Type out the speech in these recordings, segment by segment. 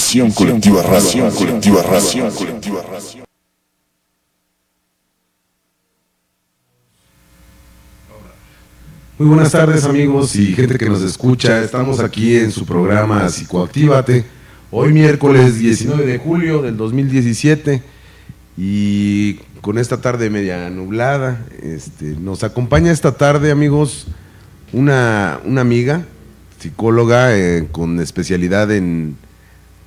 Visión colectiva radio. Colectiva radio. Colectiva radio. Muy buenas tardes, amigos y gente que nos escucha. Estamos aquí en su programa Psicoactívate. Hoy miércoles 19 de julio del 2017 y con esta tarde media nublada. Nos acompaña esta tarde, amigos, una amiga, psicóloga con especialidad en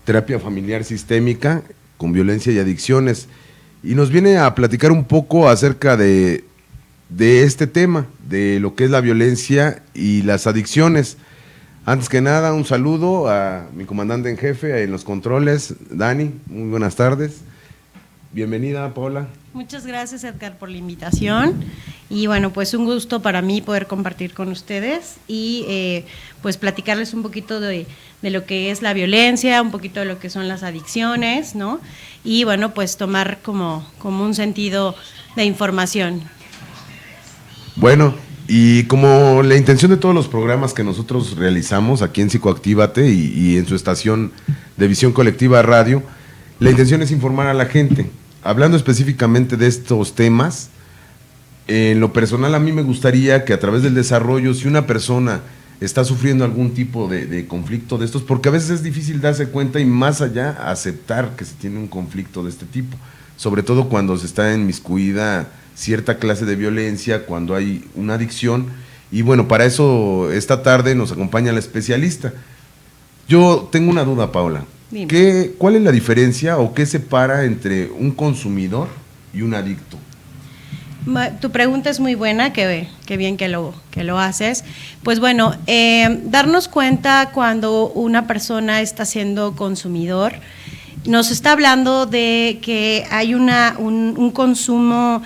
terapia familiar sistémica con violencia y adicciones, y nos viene a platicar un poco acerca de este tema, de lo que es la violencia y las adicciones. Antes que nada, un saludo a mi comandante en jefe en los controles, Dani. Muy buenas tardes. Bienvenida, Paula. Muchas gracias, Edgar, por la invitación. Y bueno, pues un gusto para mí poder compartir con ustedes y pues platicarles un poquito de lo que es la violencia, un poquito de lo que son las adicciones, ¿no? Y bueno, pues tomar como un sentido de información. Bueno, y como la intención de todos los programas que nosotros realizamos aquí en Psicoactívate y en su estación de Visión Colectiva Radio, la intención es informar a la gente. Hablando específicamente de estos temas, en lo personal a mí me gustaría que a través del desarrollo, si una persona está sufriendo algún tipo de conflicto de estos, porque a veces es difícil darse cuenta y más allá aceptar que se tiene un conflicto de este tipo, sobre todo cuando se está inmiscuida cierta clase de violencia, cuando hay una adicción. Y bueno, para eso esta tarde nos acompaña la especialista. Yo tengo una duda, Paula. ¿Cuál es la diferencia o qué separa entre un consumidor y un adicto? Tu pregunta es muy buena, qué bien que lo haces. Pues bueno, darnos cuenta cuando una persona está siendo consumidor, nos está hablando de que hay un consumo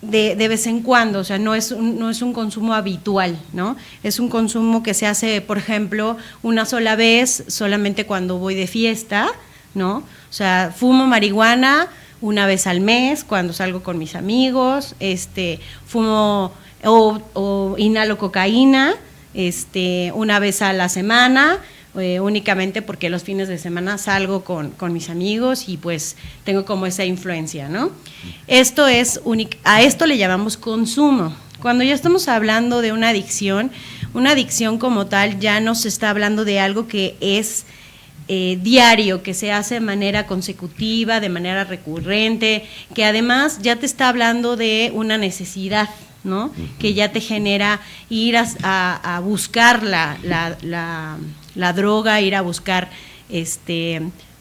de vez en cuando, o sea, no es un consumo habitual, ¿no? Es un consumo que se hace, por ejemplo, una sola vez, solamente cuando voy de fiesta, ¿no? O sea, fumo marihuana una vez al mes cuando salgo con mis amigos, fumo o inhalo cocaína una vez a la semana, únicamente porque los fines de semana salgo con mis amigos y pues tengo como esa influencia, ¿no? A esto le llamamos consumo. Cuando ya estamos hablando de una adicción como tal ya nos está hablando de algo que es diario, que se hace de manera consecutiva, de manera recurrente, que además ya te está hablando de una necesidad, ¿no? Que ya te genera ir a buscar la droga, ir a buscar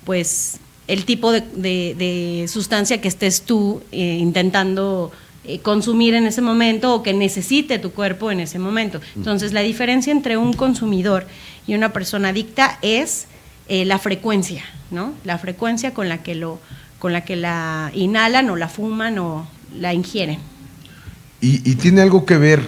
pues el tipo de sustancia que estés tú intentando consumir en ese momento o que necesite tu cuerpo en ese momento. Entonces, la diferencia entre un consumidor y una persona adicta es la frecuencia, ¿no? La frecuencia con la que la inhalan o la fuman o la ingieren. Y tiene algo que ver,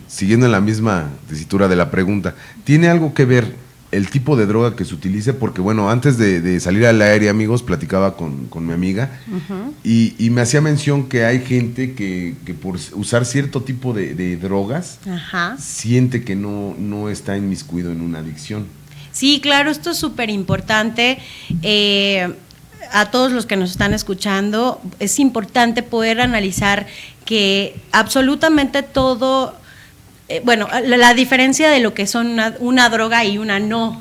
siguiendo en la misma tesitura de la pregunta, ¿tiene algo que ver el tipo de droga que se utilice? Porque bueno, antes de salir al aire, amigos, platicaba con mi amiga, uh-huh, y me hacía mención que hay gente que por usar cierto tipo de drogas, uh-huh, siente que no está inmiscuido en una adicción. Sí, claro, esto es súper importante. A todos los que nos están escuchando, es importante poder analizar que absolutamente todo, la diferencia de lo que son una droga y una no,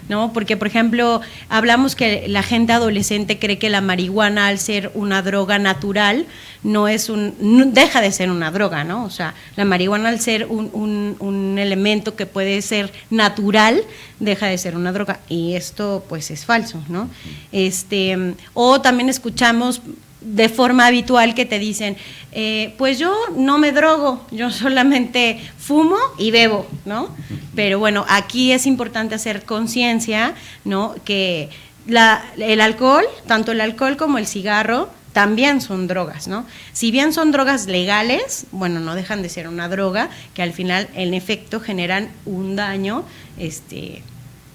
¿no? Porque, por ejemplo, hablamos que la gente adolescente cree que la marihuana, al ser una droga natural, deja de ser una droga, ¿no? O sea, la marihuana, al ser un elemento que puede ser natural, deja de ser una droga, y esto pues es falso, ¿no? O también escuchamos de forma habitual que te dicen, pues yo no me drogo, yo solamente fumo y bebo, ¿no? Pero bueno, aquí es importante hacer conciencia, ¿no? Que el alcohol, tanto el alcohol como el cigarro, también son drogas, ¿no? Si bien son drogas legales, bueno, no dejan de ser una droga, que al final, en efecto, generan un daño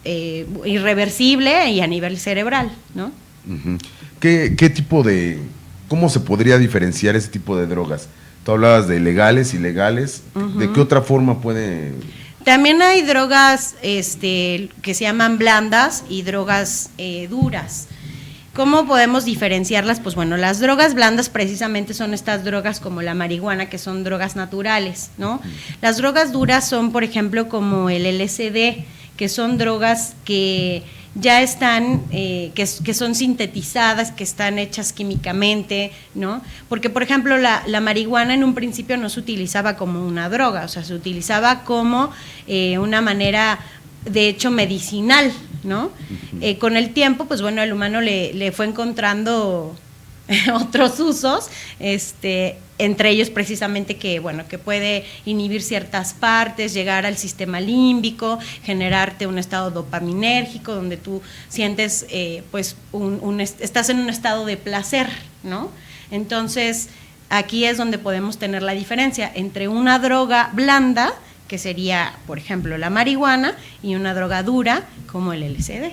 irreversible y a nivel cerebral, ¿no? Uh-huh. ¿Qué tipo de, cómo se podría diferenciar ese tipo de drogas? Tú hablabas de legales, ilegales, uh-huh. ¿De qué otra forma puede También hay drogas que se llaman blandas y drogas duras. ¿Cómo podemos diferenciarlas? Pues bueno, las drogas blandas precisamente son estas drogas como la marihuana, que son drogas naturales, ¿no? Las drogas duras son, por ejemplo, como el LSD, que son drogas que ya están, que son sintetizadas, que están hechas químicamente, ¿no? Porque, por ejemplo, la marihuana en un principio no se utilizaba como una droga, o sea, se utilizaba como una manera, de hecho, medicinal, ¿no? Con el tiempo, pues bueno, el humano le fue encontrando otros usos, entre ellos precisamente que, bueno, que puede inhibir ciertas partes, llegar al sistema límbico, generarte un estado dopaminérgico donde tú sientes, pues, estás en un estado de placer, ¿no? Entonces, aquí es donde podemos tener la diferencia entre una droga blanda, que sería, por ejemplo, la marihuana, y una droga dura como el LSD.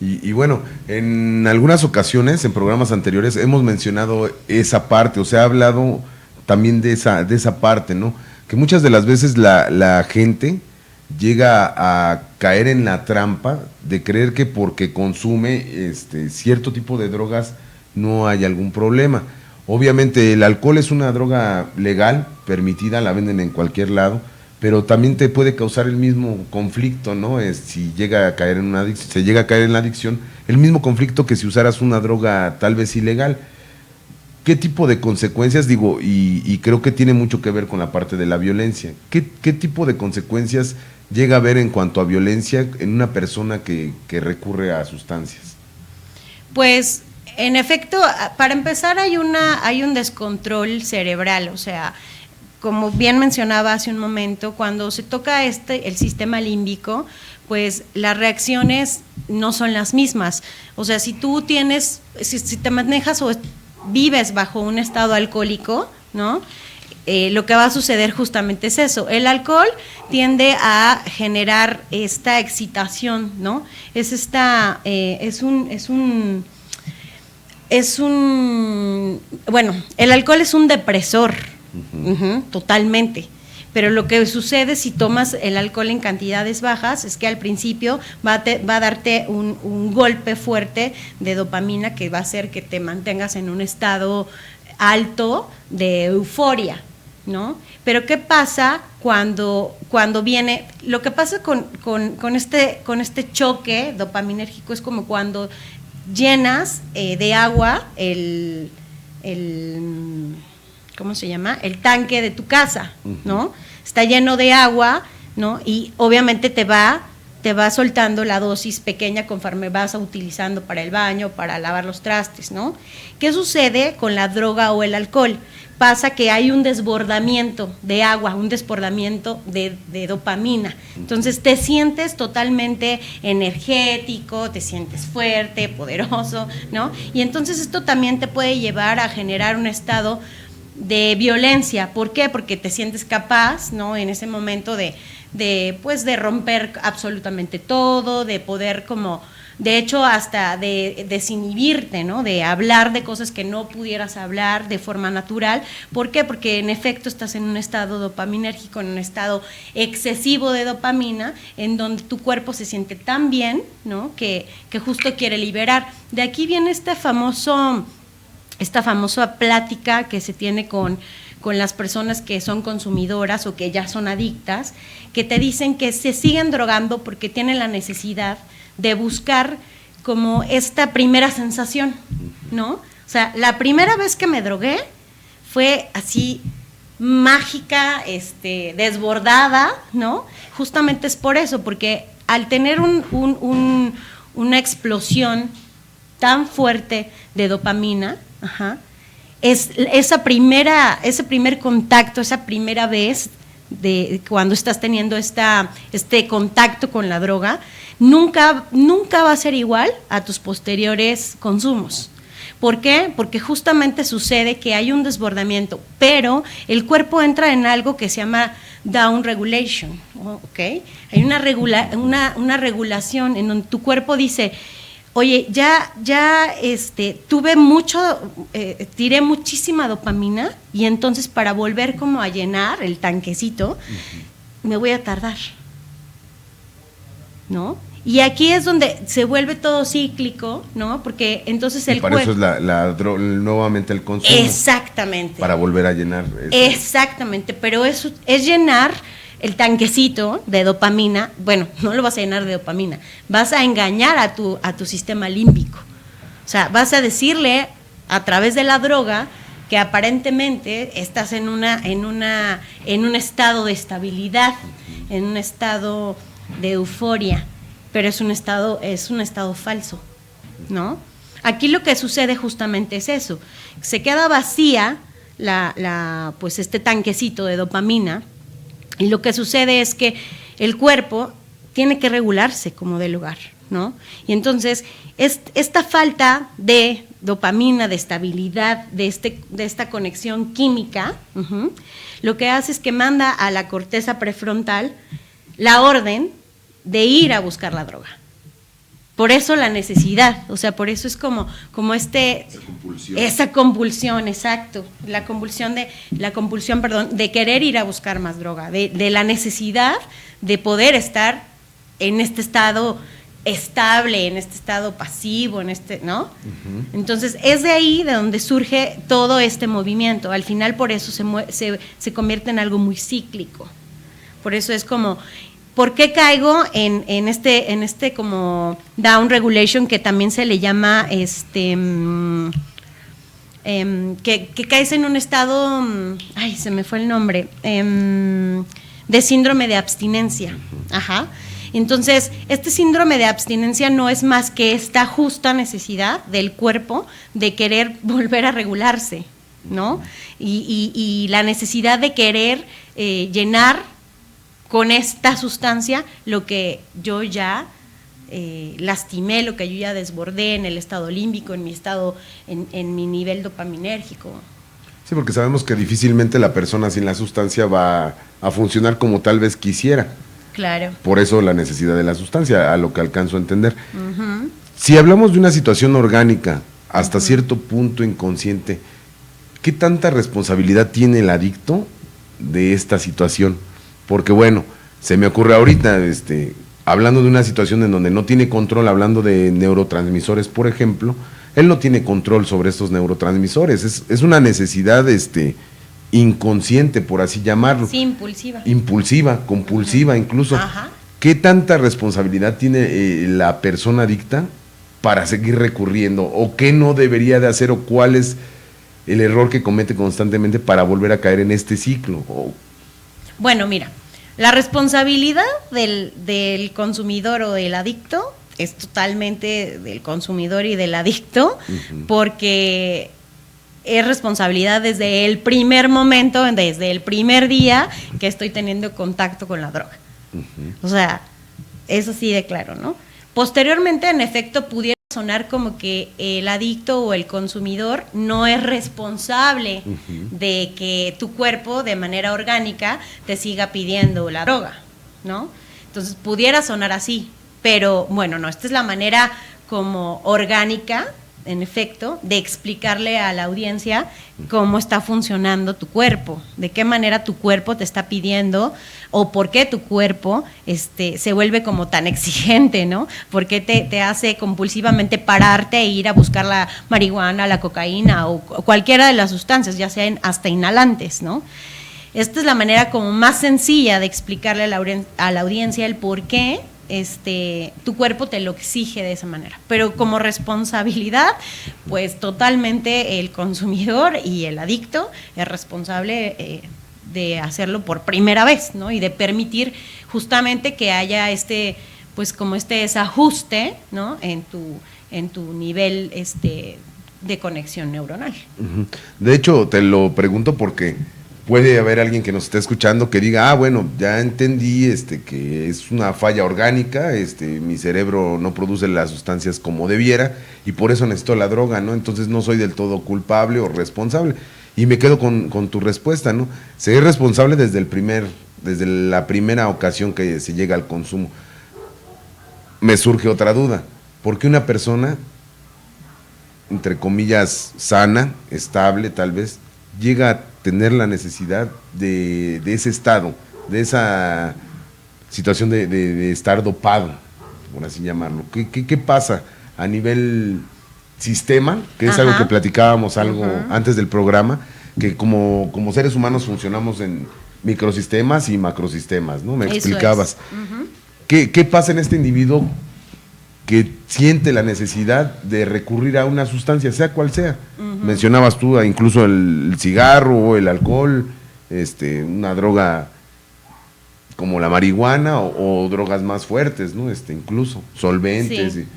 Y bueno, en algunas ocasiones, en programas anteriores, hemos mencionado esa parte, o sea, ha hablado también de esa parte, ¿no? Que muchas de las veces la gente llega a caer en la trampa de creer que porque consume cierto tipo de drogas no hay algún problema. Obviamente el alcohol es una droga legal, permitida, la venden en cualquier lado, pero también te puede causar el mismo conflicto, ¿no? Si llega a caer en se llega a caer en la adicción, el mismo conflicto que si usaras una droga tal vez ilegal. ¿Qué tipo de consecuencias, digo, y creo que tiene mucho que ver con la parte de la violencia, qué tipo de consecuencias llega a haber en cuanto a violencia en una persona que recurre a sustancias? Pues, en efecto, para empezar hay un descontrol cerebral, o sea, como bien mencionaba hace un momento, cuando se toca el sistema límbico, pues las reacciones no son las mismas. O sea, si tú si te manejas o vives bajo un estado alcohólico, ¿no? Lo que va a suceder justamente es eso. El alcohol tiende a generar esta excitación, ¿no? Bueno, el alcohol es un depresor. Totalmente, pero lo que sucede si tomas el alcohol en cantidades bajas es que al principio va a darte un golpe fuerte de dopamina que va a hacer que te mantengas en un estado alto de euforia, ¿no? Pero ¿qué pasa cuando viene? Lo que pasa con este choque dopaminérgico es como cuando llenas de agua ¿cómo se llama? El tanque de tu casa, ¿no? Está lleno de agua, ¿no? Y obviamente te va soltando la dosis pequeña conforme vas utilizando para el baño, para lavar los trastes, ¿no? ¿Qué sucede con la droga o el alcohol? Pasa que hay un desbordamiento de agua, un desbordamiento de dopamina. Entonces te sientes totalmente energético, te sientes fuerte, poderoso, ¿no? Y entonces esto también te puede llevar a generar un estado de violencia. ¿Por qué? Porque te sientes capaz, ¿no? En ese momento de romper absolutamente todo, de poder de hecho hasta de desinhibirte, ¿no? De hablar de cosas que no pudieras hablar de forma natural. ¿Por qué? Porque en efecto estás en un estado dopaminérgico, en un estado excesivo de dopamina, en donde tu cuerpo se siente tan bien, ¿no? Que justo quiere liberar. De aquí viene esta famosa plática que se tiene con las personas que son consumidoras o que ya son adictas, que te dicen que se siguen drogando porque tienen la necesidad de buscar como esta primera sensación, ¿no? O sea, la primera vez que me drogué fue así mágica, desbordada, ¿no? Justamente es por eso, porque al tener una explosión tan fuerte de dopamina, es ese primer contacto, esa primera vez de cuando estás teniendo este contacto con la droga, nunca va a ser igual a tus posteriores consumos. ¿Por qué? Porque justamente sucede que hay un desbordamiento, pero el cuerpo entra en algo que se llama down regulation, ¿ok? Hay una regulación en donde tu cuerpo dice: oye, ya tiré muchísima dopamina, y entonces para volver como a llenar el tanquecito, me voy a tardar, ¿no? Y aquí es donde se vuelve todo cíclico, ¿no? Porque entonces el para cuerpo... eso es nuevamente el consumo. Exactamente. Para volver a llenar. Exactamente, pero eso es llenar el tanquecito de dopamina. Bueno, no lo vas a llenar de dopamina, vas a engañar a tu sistema límbico. O sea, vas a decirle a través de la droga que aparentemente estás en un estado de estabilidad, en un estado de euforia, pero es un estado falso, ¿no? Aquí lo que sucede justamente es eso, se queda vacía pues este tanquecito de dopamina, y lo que sucede es que el cuerpo tiene que regularse como de lugar, ¿no? Y entonces esta falta de dopamina, de estabilidad, de esta conexión química, lo que hace es que manda a la corteza prefrontal la orden de ir a buscar la droga. Por eso la necesidad, o sea, por eso es como esa compulsión, exacto, la compulsión, de querer ir a buscar más droga, de la necesidad de poder estar en este estado estable, en este estado pasivo, ¿no? Uh-huh. Entonces, es de ahí de donde surge todo este movimiento. Al final, por eso se convierte en algo muy cíclico. Por eso es como, ¿por qué caigo en este como down regulation, que también se le llama que caes en un estado, ay, se me fue el nombre, de síndrome de abstinencia? Ajá. Entonces, este síndrome de abstinencia no es más que esta justa necesidad del cuerpo de querer volver a regularse, ¿no? Y la necesidad de querer llenar con esta sustancia lo que yo ya lastimé, lo que yo ya desbordé en el estado límbico, en mi estado, en mi nivel dopaminérgico. Sí, porque sabemos que difícilmente la persona sin la sustancia va a funcionar como tal vez quisiera. Claro. Por eso la necesidad de la sustancia, a lo que alcanzo a entender. Uh-huh. Si hablamos de una situación orgánica, hasta uh-huh. cierto punto inconsciente, ¿qué tanta responsabilidad tiene el adicto de esta situación? Porque bueno, se me ocurre ahorita, hablando de una situación en donde no tiene control, hablando de neurotransmisores, por ejemplo, él no tiene control sobre estos neurotransmisores, es una necesidad inconsciente, por así llamarlo. Sí, impulsiva. Impulsiva, compulsiva. Ajá. Incluso. Ajá. ¿Qué tanta responsabilidad tiene la persona adicta para seguir recurriendo? ¿O qué no debería de hacer? ¿O cuál es el error que comete constantemente para volver a caer en este ciclo? Bueno, mira, la responsabilidad del consumidor o del adicto es totalmente del consumidor y del adicto, uh-huh. porque es responsabilidad desde el primer momento, desde el primer día que estoy teniendo contacto con la droga. Uh-huh. O sea, eso sí de claro, ¿no? Posteriormente, en efecto, pudiera sonar como que el adicto o el consumidor no es responsable uh-huh. de que tu cuerpo, de manera orgánica, te siga pidiendo la droga, ¿no? Entonces, pudiera sonar así, pero bueno, no, esta es la manera como orgánica, en efecto, de explicarle a la audiencia cómo está funcionando tu cuerpo, de qué manera tu cuerpo te está pidiendo o por qué tu cuerpo se vuelve como tan exigente, ¿no? Por qué te hace compulsivamente pararte e ir a buscar la marihuana, la cocaína o cualquiera de las sustancias, ya sean hasta inhalantes, ¿no? Esta es la manera como más sencilla de explicarle a la audiencia el por qué tu cuerpo te lo exige de esa manera, pero como responsabilidad, pues totalmente el consumidor y el adicto es responsable de hacerlo por primera vez, ¿no? Y de permitir justamente que haya pues como desajuste, ¿no? En tu nivel de conexión neuronal. Uh-huh. De hecho, te lo pregunto porque puede haber alguien que nos esté escuchando que diga, bueno, ya entendí que es una falla orgánica, mi cerebro no produce las sustancias como debiera y por eso necesito la droga, ¿no? Entonces no soy del todo culpable o responsable. Y me quedo con tu respuesta, ¿no? Ser responsable desde la primera ocasión que se llega al consumo. Me surge otra duda. ¿Por qué una persona, entre comillas, sana, estable tal vez, llega a tener la necesidad de ese estado de esa situación de estar dopado, por así llamarlo? ¿Qué pasa a nivel sistema? Que es algo que platicábamos antes del programa, que como seres humanos funcionamos en microsistemas y macrosistemas, ¿no? Me explicabas. ¿Qué pasa en este individuo que siente la necesidad de recurrir a una sustancia, sea cual sea? Mencionabas tú incluso el cigarro, el alcohol, una droga como la marihuana o drogas más fuertes, ¿no? Incluso solventes. Sí.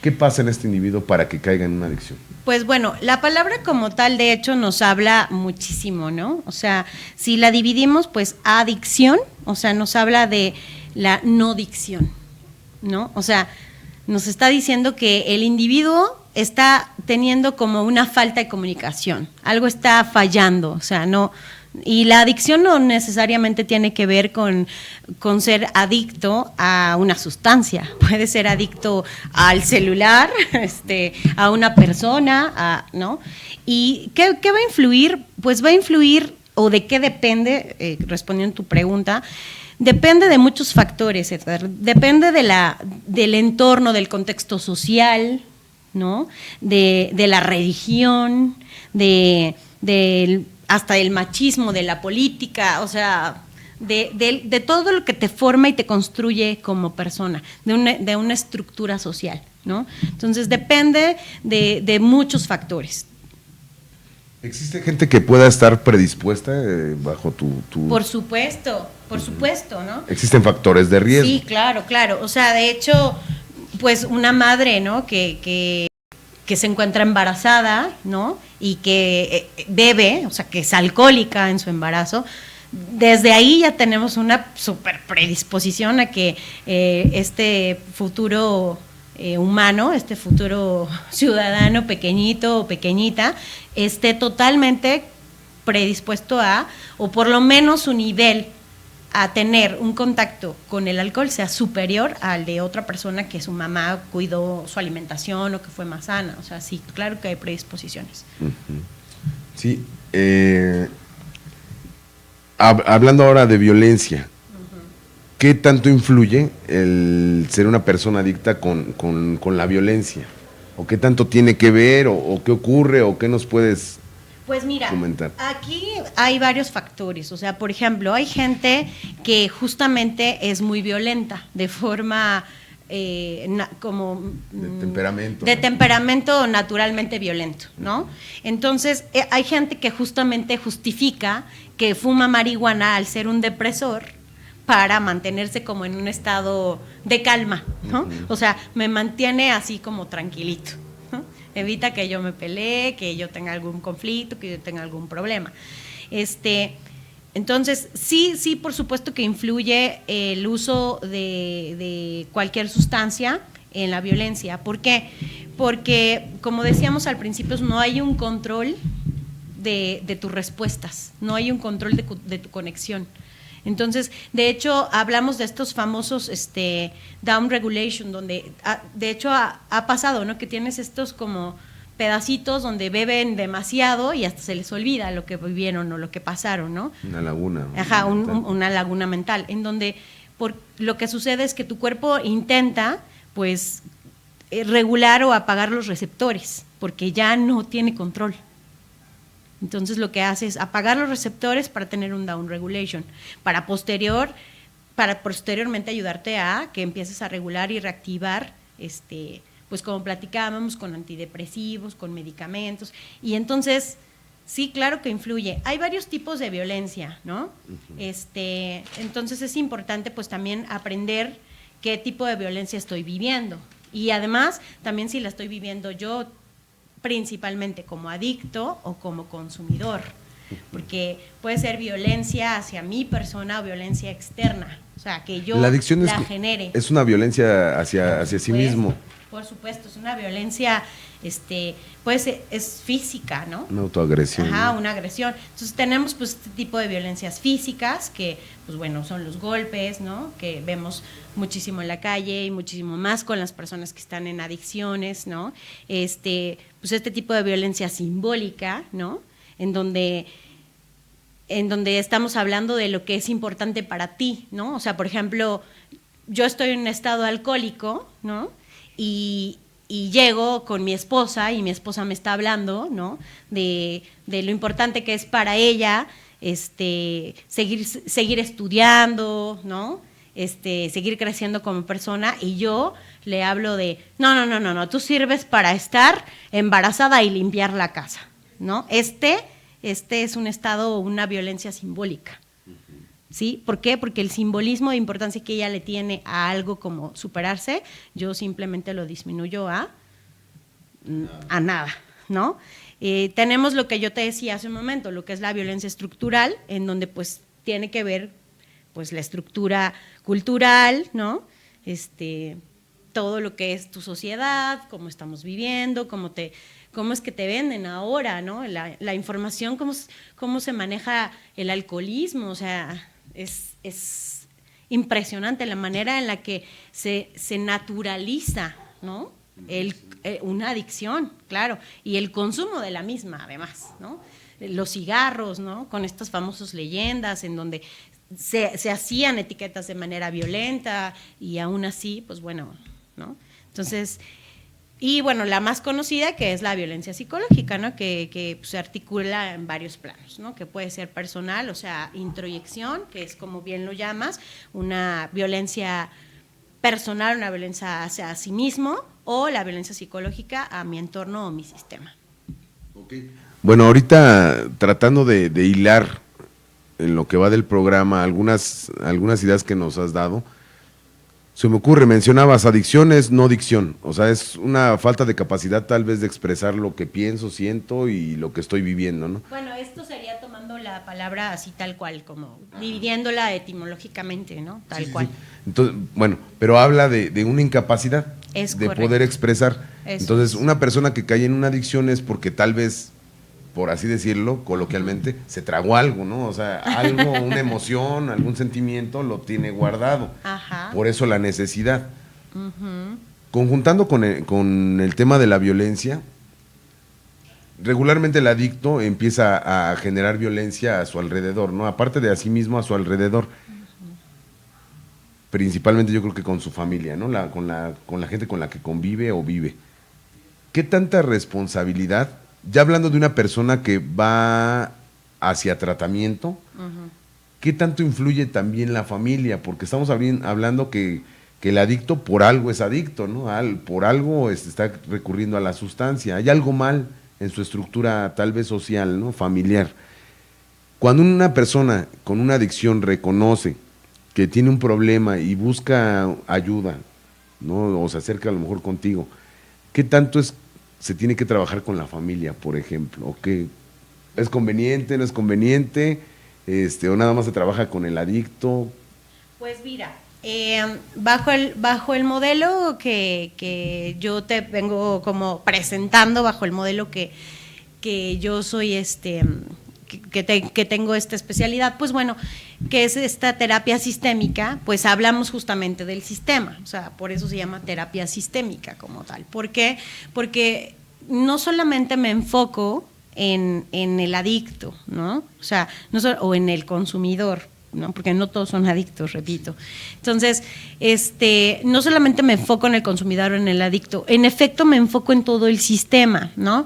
¿Qué pasa en este individuo para que caiga en una adicción? Pues bueno, la palabra como tal, de hecho, nos habla muchísimo, ¿no? O sea, si la dividimos, pues adicción, o sea, nos habla de la no dicción, ¿no? O sea, nos está diciendo que el individuo está teniendo como una falta de comunicación, algo está fallando, o sea, no. Y la adicción no necesariamente tiene que ver con ser adicto a una sustancia, puede ser adicto al celular, a una persona, ¿no? ¿Y qué va a influir? Pues va a influir, o de qué depende, respondiendo a tu pregunta, depende de muchos factores, Edgar. Depende del entorno, del contexto social, ¿no? De la religión, hasta del machismo, de la política, o sea, de todo lo que te forma y te construye como persona, de una estructura social, ¿no? Entonces depende de muchos factores. ¿Existe gente que pueda estar predispuesta bajo tu...? Por supuesto, ¿no? ¿Existen factores de riesgo? Sí, claro. O sea, de hecho, pues una madre, ¿no? Que se encuentra embarazada, ¿no? Y que bebe, o sea, que es alcohólica en su embarazo, desde ahí ya tenemos una super predisposición a que este futuro humano, este futuro ciudadano pequeñito o pequeñita, esté totalmente predispuesto o por lo menos su nivel a tener un contacto con el alcohol sea superior al de otra persona que su mamá cuidó su alimentación o que fue más sana. O sea, sí, claro que hay predisposiciones. Sí. Hablando ahora de violencia, ¿qué tanto influye el ser una persona adicta con la violencia? ¿O qué tanto tiene que ver? ¿O qué ocurre? ¿O qué nos puedes Pues mira, comentar? Aquí hay varios factores. O sea, por ejemplo, hay gente que justamente es muy violenta, de forma como... De temperamento. De ¿no? temperamento naturalmente violento, ¿no? Entonces, hay gente que justamente justifica que fuma marihuana al ser un depresor para mantenerse como en un estado de calma, ¿no? O sea, me mantiene así como tranquilito, ¿no? Evita que yo me pelee, que yo tenga algún conflicto, que yo tenga algún problema. Entonces, sí, por supuesto que influye el uso de cualquier sustancia en la violencia. ¿Por qué? Porque, como decíamos al principio, no hay un control de tus respuestas, no hay un control de tu conexión. Entonces, de hecho, hablamos de estos famosos down regulation, donde, de hecho, ha pasado, ¿no? Que tienes estos como pedacitos donde beben demasiado y hasta se les olvida lo que vivieron o lo que pasaron, ¿no? Una laguna. Ajá, una laguna mental, en donde lo que sucede es que tu cuerpo intenta, pues, regular o apagar los receptores, porque ya no tiene control. Entonces lo que hace es apagar los receptores para tener un down regulation, para posteriormente ayudarte a que empieces a regular y reactivar, pues como platicábamos, con antidepresivos, con medicamentos. Y entonces, sí, claro que influye. Hay varios tipos de violencia, ¿no? Entonces es importante pues también aprender qué tipo de violencia estoy viviendo. Y además, también si la estoy viviendo yo principalmente como adicto o como consumidor, porque puede ser violencia hacia mi persona o violencia externa, o sea, que yo la adicción genere. Es una violencia hacia sí mismo. Por supuesto, es una violencia, puede ser, es física, ¿no? Una autoagresión. Ajá, ¿no? una agresión. Entonces tenemos pues este tipo de violencias físicas que, pues bueno, son los golpes, ¿no? Que vemos muchísimo en la calle y muchísimo más con las personas que están en adicciones, ¿no? Pues este tipo de violencia simbólica, ¿no? En donde en donde estamos hablando de lo que es importante para ti, ¿no? O sea, por ejemplo, yo estoy en un estado alcohólico, ¿no? Y llego con mi esposa y mi esposa me está hablando, ¿no? De lo importante que es para ella seguir estudiando, ¿no? Seguir creciendo como persona, y yo le hablo de no, tú sirves para estar embarazada y limpiar la casa, ¿no? Este es un estado, una violencia simbólica. ¿Sí? ¿Por qué? Porque el simbolismo de importancia que ella le tiene a algo como superarse, yo simplemente lo disminuyo a nada, ¿no? Tenemos lo que yo te decía hace un momento, lo que es la violencia estructural, en donde pues tiene que ver pues la estructura cultural, ¿no? Todo lo que es tu sociedad, cómo estamos viviendo, cómo es que te venden ahora, ¿no? La información, cómo se maneja el alcoholismo, o sea, es impresionante la manera en la que se naturaliza, ¿no? Una adicción, claro, y el consumo de la misma, además, ¿no? Los cigarros, ¿no? Con estas famosas leyendas en donde se hacían etiquetas de manera violenta y aún así, pues bueno, ¿no? Entonces, y bueno, la más conocida, que es la violencia psicológica, ¿no? Que se articula en varios planos, ¿no? Que puede ser personal, o sea, introyección, que es como bien lo llamas, una violencia personal, una violencia hacia sí mismo, o la violencia psicológica a mi entorno o mi sistema. Okay. Bueno, ahorita tratando de hilar en lo que va del programa algunas ideas que nos has dado, se me ocurre, mencionabas adicciones, no dicción, o sea, es una falta de capacidad tal vez de expresar lo que pienso, siento y lo que estoy viviendo, ¿no? Bueno, esto sería tomando la palabra así tal cual, como dividiéndola etimológicamente, ¿no? Tal cual. Sí. Entonces, bueno, pero habla de una incapacidad de correcto. Poder expresar. Eso. Entonces, una persona que cae en una adicción es porque tal vez, por así decirlo, coloquialmente, se tragó algo, ¿no? O sea, algo, una emoción, algún sentimiento lo tiene guardado. Ajá. Por eso la necesidad. Conjuntando con el tema de la violencia, regularmente el adicto empieza a generar violencia a su alrededor, ¿no? Aparte de a sí mismo, a su alrededor. Principalmente yo creo que con su familia, ¿no? Con la gente con la que convive o vive. ¿Qué tanta responsabilidad? Ya hablando de una persona que va hacia tratamiento, ¿qué tanto influye también la familia? Porque estamos hablando que el adicto por algo es adicto, ¿no? Por algo está recurriendo a la sustancia. Hay algo mal en su estructura tal vez social, ¿no? Familiar. Cuando una persona con una adicción reconoce que tiene un problema y busca ayuda, ¿no? O se acerca a lo mejor contigo, ¿qué tanto se tiene que trabajar con la familia, por ejemplo? ¿O qué es conveniente, no es conveniente? ¿O nada más se trabaja con el adicto? Pues mira, bajo el modelo que yo te vengo como presentando, bajo el modelo que yo soy que tengo esta especialidad, pues bueno, que es esta terapia sistémica, pues hablamos justamente del sistema, o sea, por eso se llama terapia sistémica como tal. ¿Por qué? Porque no solamente me enfoco en el adicto, ¿no? O sea, o en el consumidor, ¿no? Porque no todos son adictos, repito. Entonces, no solamente me enfoco en el consumidor o en el adicto, en efecto me enfoco en todo el sistema, ¿no?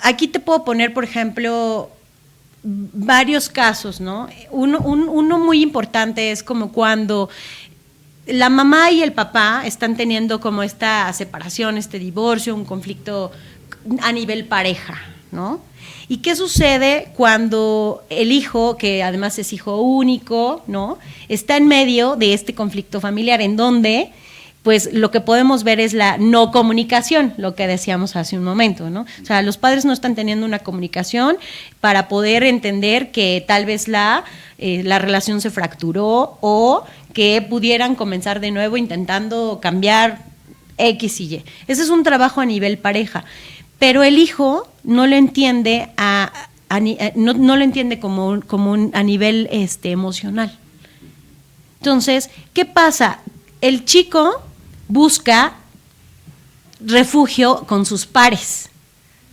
Aquí te puedo poner, por ejemplo, varios casos, ¿no? Uno muy importante es como cuando la mamá y el papá están teniendo como esta separación, este divorcio, un conflicto a nivel pareja, ¿no? ¿Y qué sucede cuando el hijo, que además es hijo único, ¿no? Está en medio de este conflicto familiar en donde pues lo que podemos ver es la no comunicación, lo que decíamos hace un momento, ¿no? O sea, los padres no están teniendo una comunicación para poder entender que tal vez la relación se fracturó o que pudieran comenzar de nuevo intentando cambiar X y Y. Ese es un trabajo a nivel pareja, pero el hijo no lo entiende no lo entiende como a nivel emocional. Entonces, ¿qué pasa? El chico busca refugio con sus pares,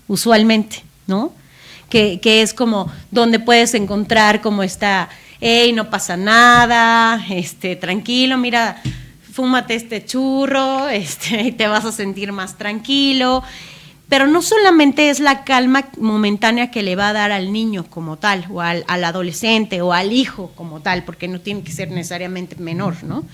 usualmente, ¿no? que es como donde puedes encontrar como esta, hey, no pasa nada, tranquilo, mira, fúmate este churro, y te vas a sentir más tranquilo. Pero no solamente es la calma momentánea que le va a dar al niño como tal, o al adolescente, o al hijo como tal, porque no tiene que ser necesariamente menor, ¿no?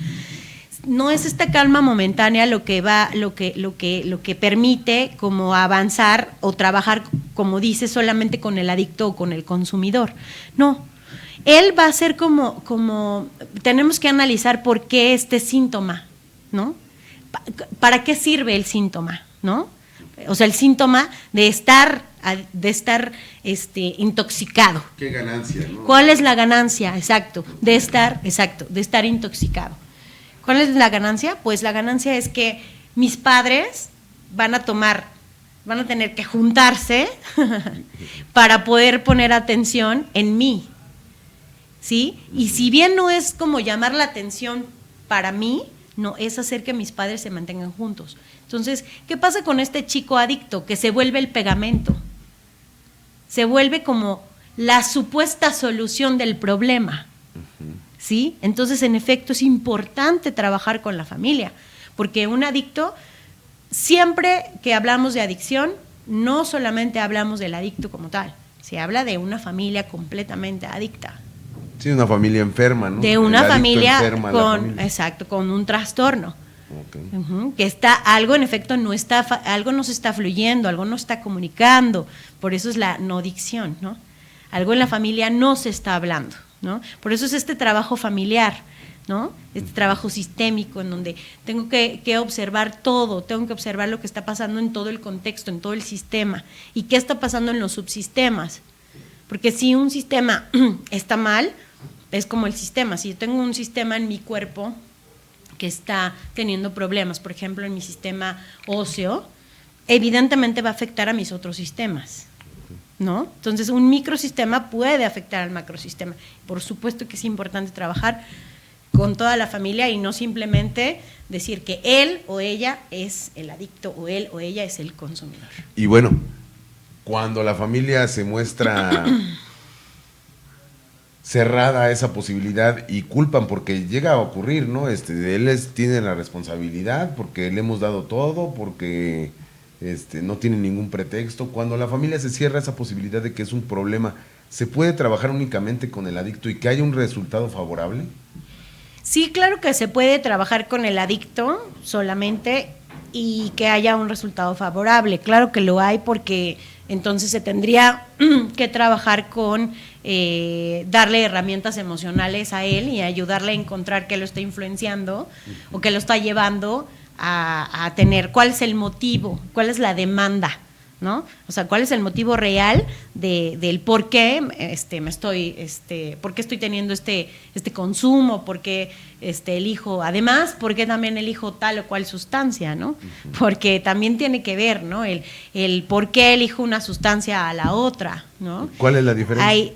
No es esta calma momentánea lo que permite como avanzar o trabajar, como dice, solamente con el adicto o con el consumidor. No, él va a ser como tenemos que analizar por qué este síntoma, ¿no? ¿Para qué sirve el síntoma, no? O sea, el síntoma de estar intoxicado. ¿Qué ganancia, no? ¿Cuál es la ganancia? De estar intoxicado. ¿Cuál es la ganancia? Pues la ganancia es que mis padres van a tener que juntarse para poder poner atención en mí, ¿sí? Y si bien no es como llamar la atención para mí, no, es hacer que mis padres se mantengan juntos. Entonces, ¿qué pasa con este chico adicto? Que se vuelve el pegamento, se vuelve como la supuesta solución del problema, ¿sí? Entonces, en efecto, es importante trabajar con la familia, porque un adicto, siempre que hablamos de adicción, no solamente hablamos del adicto como tal, se habla de una familia completamente adicta. Sí, una familia enferma, ¿no? De una familia familia. Con un trastorno. Okay. Que está, algo en efecto algo no se está fluyendo, algo no está comunicando, por eso es la no dicción, ¿no? Algo en la familia no se está hablando, ¿no? Por eso es este trabajo familiar, ¿no? Este trabajo sistémico en donde tengo que observar todo, tengo que observar lo que está pasando en todo el contexto, en todo el sistema, y qué está pasando en los subsistemas, porque si un sistema está mal, es como el sistema, si yo tengo un sistema en mi cuerpo que está teniendo problemas, por ejemplo, en mi sistema óseo, evidentemente va a afectar a mis otros sistemas, ¿no? Entonces, un microsistema puede afectar al macrosistema. Por supuesto que es importante trabajar con toda la familia y no simplemente decir que él o ella es el adicto o él o ella es el consumidor. Y bueno, cuando la familia se muestra cerrada a esa posibilidad y culpan porque llega a ocurrir, ¿no? Tiene la responsabilidad porque le hemos dado todo, porque no tiene ningún pretexto. Cuando la familia se cierra esa posibilidad de que es un problema, ¿se puede trabajar únicamente con el adicto y que haya un resultado favorable? Sí, claro que se puede trabajar con el adicto solamente y que haya un resultado favorable. Claro que lo hay, porque entonces se tendría que trabajar con darle herramientas emocionales a él y ayudarle a encontrar qué lo está influenciando o qué lo está llevando a tener, cuál es el motivo, cuál es la demanda, ¿no? O sea, cuál es el motivo real del por qué por qué estoy teniendo este consumo, por qué elijo, además, por qué también elijo tal o cual sustancia, ¿no? Porque también tiene que ver, ¿no? El por qué elijo una sustancia a la otra, ¿no? ¿Cuál es la diferencia?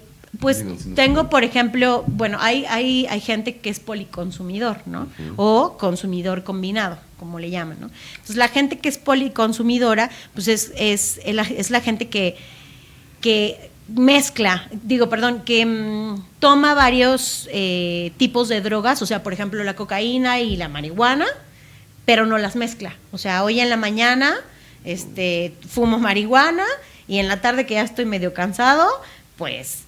Tengo, por ejemplo, bueno, hay gente que es policonsumidor, ¿no? O consumidor combinado, como le llaman, ¿no? Entonces, la gente que es policonsumidora, pues es la gente que toma varios tipos de drogas, o sea, por ejemplo, la cocaína y la marihuana, pero no las mezcla. O sea, hoy en la mañana fumo marihuana y en la tarde, que ya estoy medio cansado, pues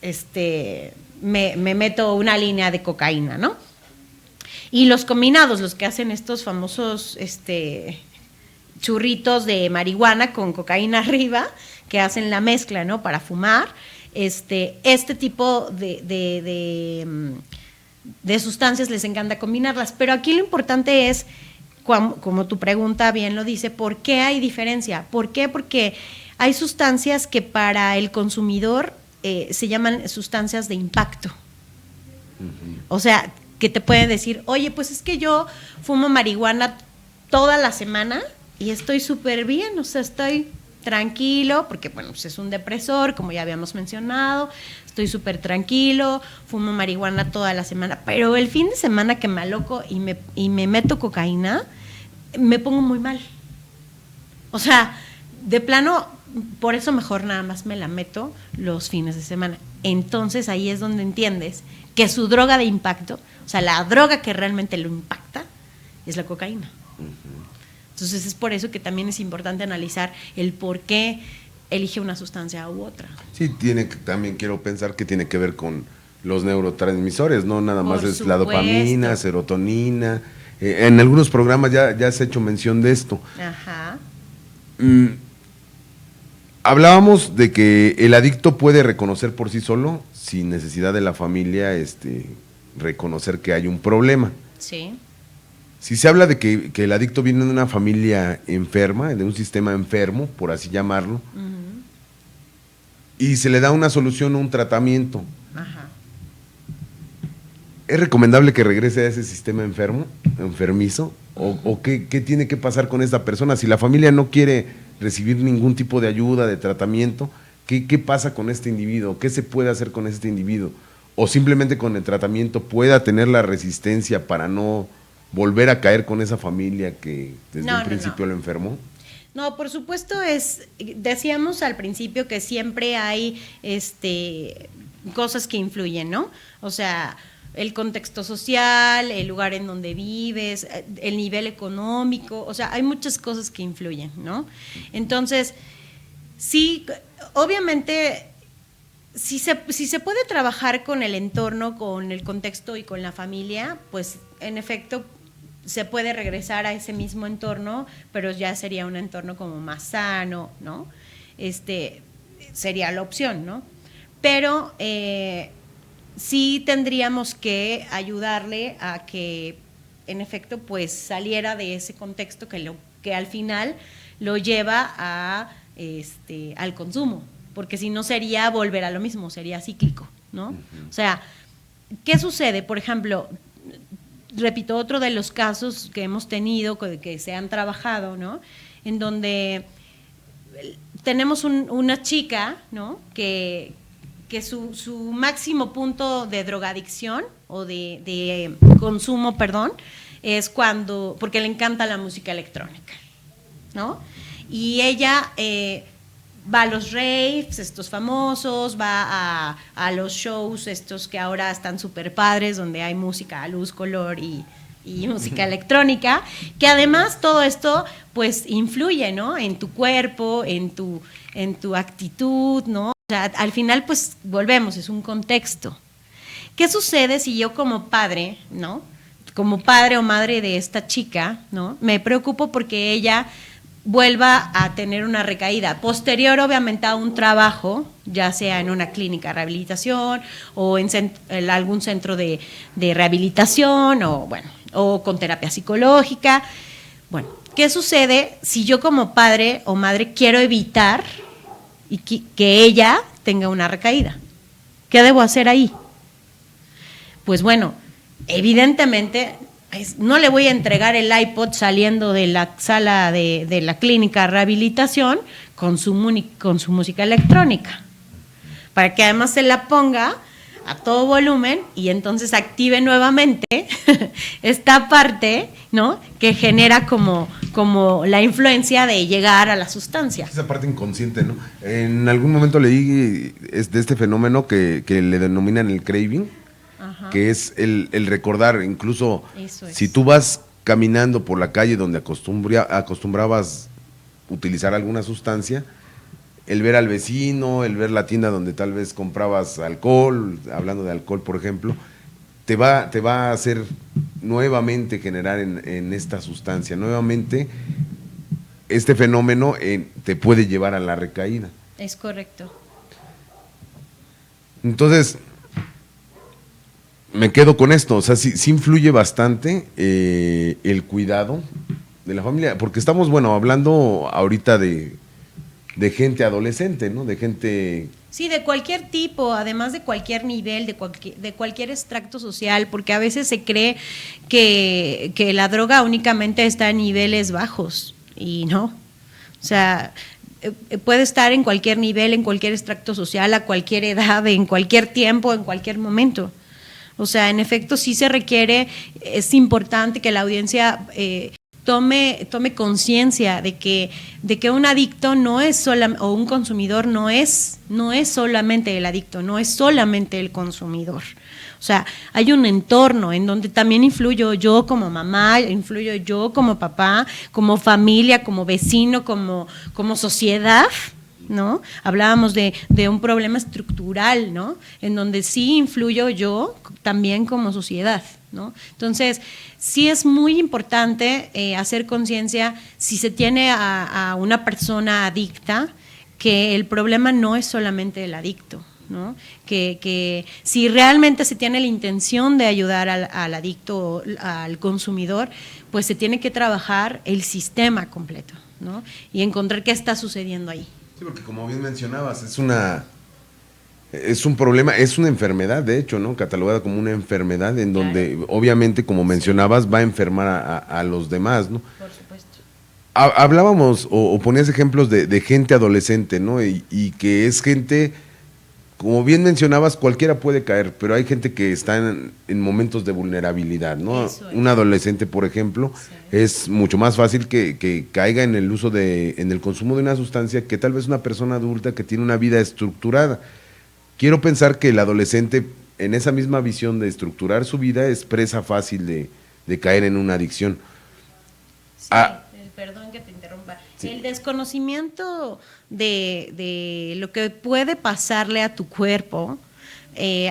me meto una línea de cocaína, ¿no? Y los combinados, los que hacen estos famosos churritos de marihuana con cocaína arriba, que hacen la mezcla, ¿no? Para fumar, este tipo de sustancias les encanta combinarlas. Pero aquí lo importante es, como tu pregunta bien lo dice, ¿por qué hay diferencia? ¿Por qué? Porque hay sustancias que para el consumidor se llaman sustancias de impacto. O sea, que te pueden decir, oye, pues es que yo fumo marihuana toda la semana y estoy súper bien, o sea, estoy tranquilo, porque bueno, pues es un depresor, como ya habíamos mencionado, estoy súper tranquilo, fumo marihuana toda la semana, pero el fin de semana que me aloco y me meto cocaína, me pongo muy mal. O sea, de plano por eso mejor nada más me la meto los fines de semana. Entonces ahí es donde entiendes que su droga de impacto, o sea, la droga que realmente lo impacta, es la cocaína. Entonces es por eso que también es importante analizar el por qué elige una sustancia u otra. Sí, también quiero pensar que tiene que ver con los neurotransmisores, no nada más Por es la supuesto. dopamina, serotonina. En algunos programas ya se ha hecho mención de esto. Ajá. Hablábamos de que el adicto puede reconocer por sí solo, sin necesidad de la familia, reconocer que hay un problema. Sí. Si se habla de que el adicto viene de una familia enferma, de un sistema enfermo, por así llamarlo, y se le da una solución o un tratamiento, Ajá. ¿es recomendable que regrese a ese sistema enfermizo? ¿O qué tiene que pasar con esta persona? Si la familia no quiere recibir ningún tipo de ayuda, de tratamiento, ¿qué pasa con este individuo? ¿Qué se puede hacer con este individuo? ¿O simplemente con el tratamiento pueda tener la resistencia para no volver a caer con esa familia que desde un principio lo enfermó? No, por supuesto decíamos al principio que siempre hay cosas que influyen, ¿no? O sea, el contexto social, el lugar en donde vives, el nivel económico, o sea, hay muchas cosas que influyen, ¿no? Entonces, sí, obviamente, si se puede trabajar con el entorno, con el contexto y con la familia, pues en efecto se puede regresar a ese mismo entorno, pero ya sería un entorno como más sano, ¿no? Sería la opción, ¿no? Pero sí tendríamos que ayudarle a que, en efecto, pues saliera de ese contexto que al final lo lleva al consumo, porque si no sería volver a lo mismo, sería cíclico, ¿no? O sea, ¿qué sucede? Por ejemplo, repito, otro de los casos que hemos tenido, que se han trabajado, ¿no? En donde tenemos una chica, ¿no? Que su máximo punto de drogadicción o de consumo, perdón, es porque le encanta la música electrónica, ¿no? Y ella va a los raves, estos famosos, va a los shows estos que ahora están súper padres, donde hay música a luz, color y música electrónica, que además todo esto pues influye, ¿no? En tu cuerpo, en tu actitud, ¿no? O sea, al final pues volvemos, es un contexto. ¿Qué sucede si yo como padre, ¿no? Como padre o madre de esta chica, ¿no? Me preocupo porque ella vuelva a tener una recaída posterior, obviamente, a un trabajo, ya sea en una clínica de rehabilitación o en algún centro de rehabilitación o con terapia psicológica. Bueno, ¿qué sucede si yo como padre o madre quiero evitar que ella tenga una recaída? ¿Qué debo hacer ahí? Pues bueno, evidentemente no le voy a entregar el iPod saliendo de la sala de la clínica de rehabilitación con su música electrónica, para que además se la ponga a todo volumen y entonces active nuevamente esta parte, ¿no? Que genera como la influencia de llegar a la sustancia. Esa parte inconsciente, ¿no? En algún momento leí de este fenómeno que le denominan el craving. Ajá. Que es el recordar, incluso si tú vas caminando por la calle donde acostumbrabas utilizar alguna sustancia, el ver al vecino, el ver la tienda donde tal vez comprabas alcohol, hablando de alcohol por ejemplo, te va a hacer nuevamente generar en esta sustancia, nuevamente este fenómeno te puede llevar a la recaída. Es correcto. Entonces, me quedo con esto, o sea, sí influye bastante el cuidado de la familia, porque estamos, hablando ahorita de gente adolescente, ¿no? De gente... Sí, de cualquier tipo, además de cualquier nivel, de cualquier extracto social, porque a veces se cree que la droga únicamente está en niveles bajos, y no. O sea, puede estar en cualquier nivel, en cualquier extracto social, a cualquier edad, en cualquier tiempo, en cualquier momento. O sea, en efecto, sí se requiere, es importante que la audiencia tome conciencia de que un adicto no es o un consumidor no es solamente el adicto, no es solamente el consumidor. O sea, hay un entorno en donde también influyo yo como mamá, influyo yo como papá, como familia, como vecino, como sociedad, ¿no? Hablábamos de un problema estructural, ¿no? En donde sí influyo yo también como sociedad, ¿no? Entonces, sí es muy importante hacer conciencia si se tiene a una persona adicta, que el problema no es solamente el adicto, ¿no? Que si realmente se tiene la intención de ayudar al adicto, al consumidor, pues se tiene que trabajar el sistema completo, ¿no? Y encontrar qué está sucediendo ahí. Sí, porque como bien mencionabas, es un problema, es una enfermedad, de hecho, ¿no? Catalogada como una enfermedad en donde, claro, obviamente, como mencionabas, va a enfermar a los demás, ¿no? Por supuesto. Hablábamos o ponías ejemplos de gente adolescente, ¿no? Y que es gente, como bien mencionabas, cualquiera puede caer, pero hay gente que está en momentos de vulnerabilidad, ¿no? Un adolescente, por ejemplo, sí, es mucho más fácil que caiga en el uso en el consumo de una sustancia que tal vez una persona adulta que tiene una vida estructurada. Quiero pensar que el adolescente, en esa misma visión de estructurar su vida, es presa fácil de caer en una adicción. Sí, perdón que te interrumpa. Sí. El desconocimiento de lo que puede pasarle a tu cuerpo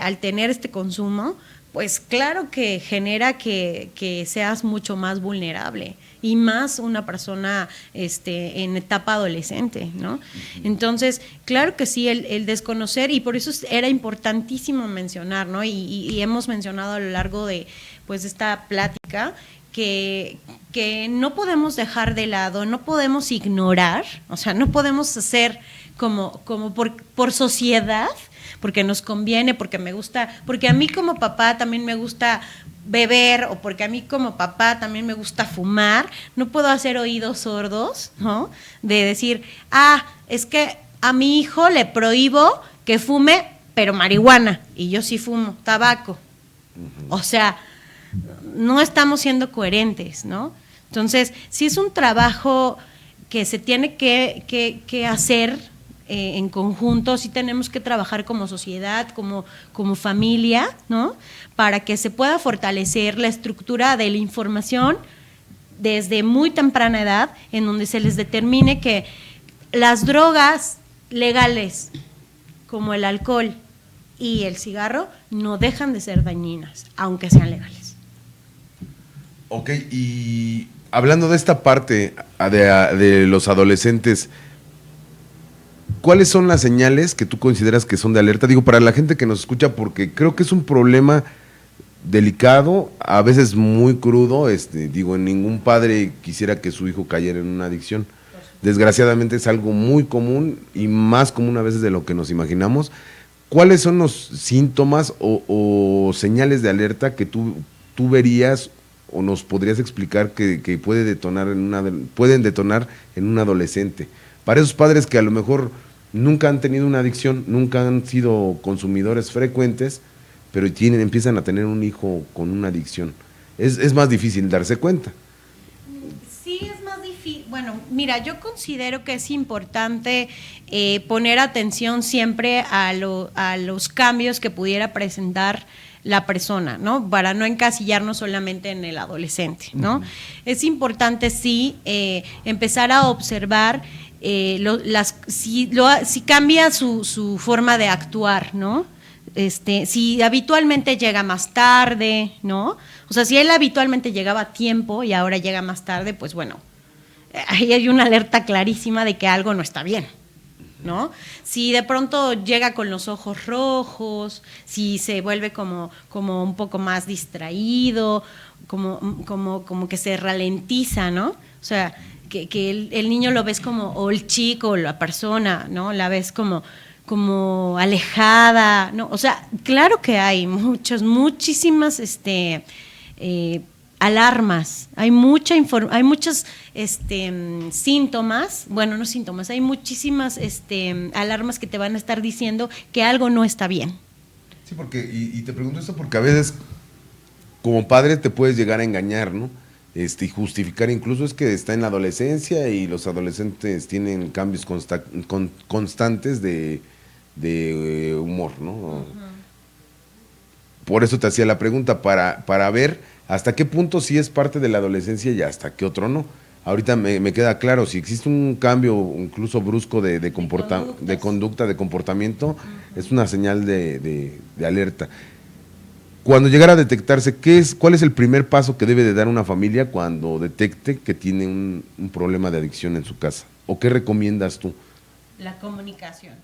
al tener este consumo, pues claro que genera que seas mucho más vulnerable, y más una persona en etapa adolescente, ¿no? Entonces, claro que sí, el desconocer, y por eso era importantísimo mencionar, ¿no? Y hemos mencionado a lo largo de esta plática que no podemos dejar de lado, no podemos ignorar, o sea, no podemos hacer como por sociedad, porque nos conviene, porque me gusta, porque a mí como papá también me gusta beber, o porque a mí como papá también me gusta fumar. No puedo hacer oídos sordos, ¿no? De decir, es que a mi hijo le prohíbo que fume, pero marihuana, y yo sí fumo tabaco. Uh-huh. O sea, no estamos siendo coherentes, ¿no? Entonces, sí es un trabajo que se tiene que hacer en conjunto, sí tenemos que trabajar como sociedad, como familia, ¿no? Para que se pueda fortalecer la estructura de la información desde muy temprana edad, en donde se les determine que las drogas legales, como el alcohol y el cigarro, no dejan de ser dañinas, aunque sean legales. Ok, y hablando de esta parte de los adolescentes, ¿cuáles son las señales que tú consideras que son de alerta? Digo, para la gente que nos escucha, porque creo que es un problema delicado, a veces muy crudo. Digo, ningún padre quisiera que su hijo cayera en una adicción. Desgraciadamente es algo muy común, y más común a veces de lo que nos imaginamos. ¿Cuáles son los síntomas o señales de alerta que tú verías o nos podrías explicar que pueden detonar en un adolescente? Para esos padres que a lo mejor nunca han tenido una adicción, nunca han sido consumidores frecuentes, pero empiezan a tener un hijo con una adicción. Es más difícil darse cuenta. Sí, es más difícil. Bueno, mira, yo considero que es importante poner atención siempre a los cambios que pudiera presentar la persona, ¿no? Para no encasillarnos solamente en el adolescente, ¿no? Uh-huh. Es importante, sí, empezar a observar si cambia su forma de actuar, ¿no? Si habitualmente llega más tarde, ¿no? O sea, si él habitualmente llegaba a tiempo y ahora llega más tarde, pues bueno, ahí hay una alerta clarísima de que algo no está bien, ¿no? Si de pronto llega con los ojos rojos, si se vuelve como un poco más distraído, como que se ralentiza, ¿no? O sea, que el niño lo ves o el chico, o la persona, ¿no? La ves como alejada, ¿no? O sea, claro que hay muchísimas alarmas, hay muchos síntomas, bueno, no síntomas, hay muchísimas alarmas que te van a estar diciendo que algo no está bien. Sí, porque, y te pregunto esto porque a veces como padre te puedes llegar a engañar, ¿no? y justificar incluso es que está en la adolescencia y los adolescentes tienen cambios constantes de humor, ¿no? Uh-huh. Por eso te hacía la pregunta, para ver hasta qué punto sí es parte de la adolescencia y hasta qué otro no. Ahorita me queda claro, si existe un cambio incluso brusco de conducta, de comportamiento, uh-huh, es una señal de alerta. Cuando llegara a detectarse, ¿cuál es el primer paso que debe de dar una familia cuando detecte que tiene un problema de adicción en su casa? ¿O qué recomiendas tú? La comunicación.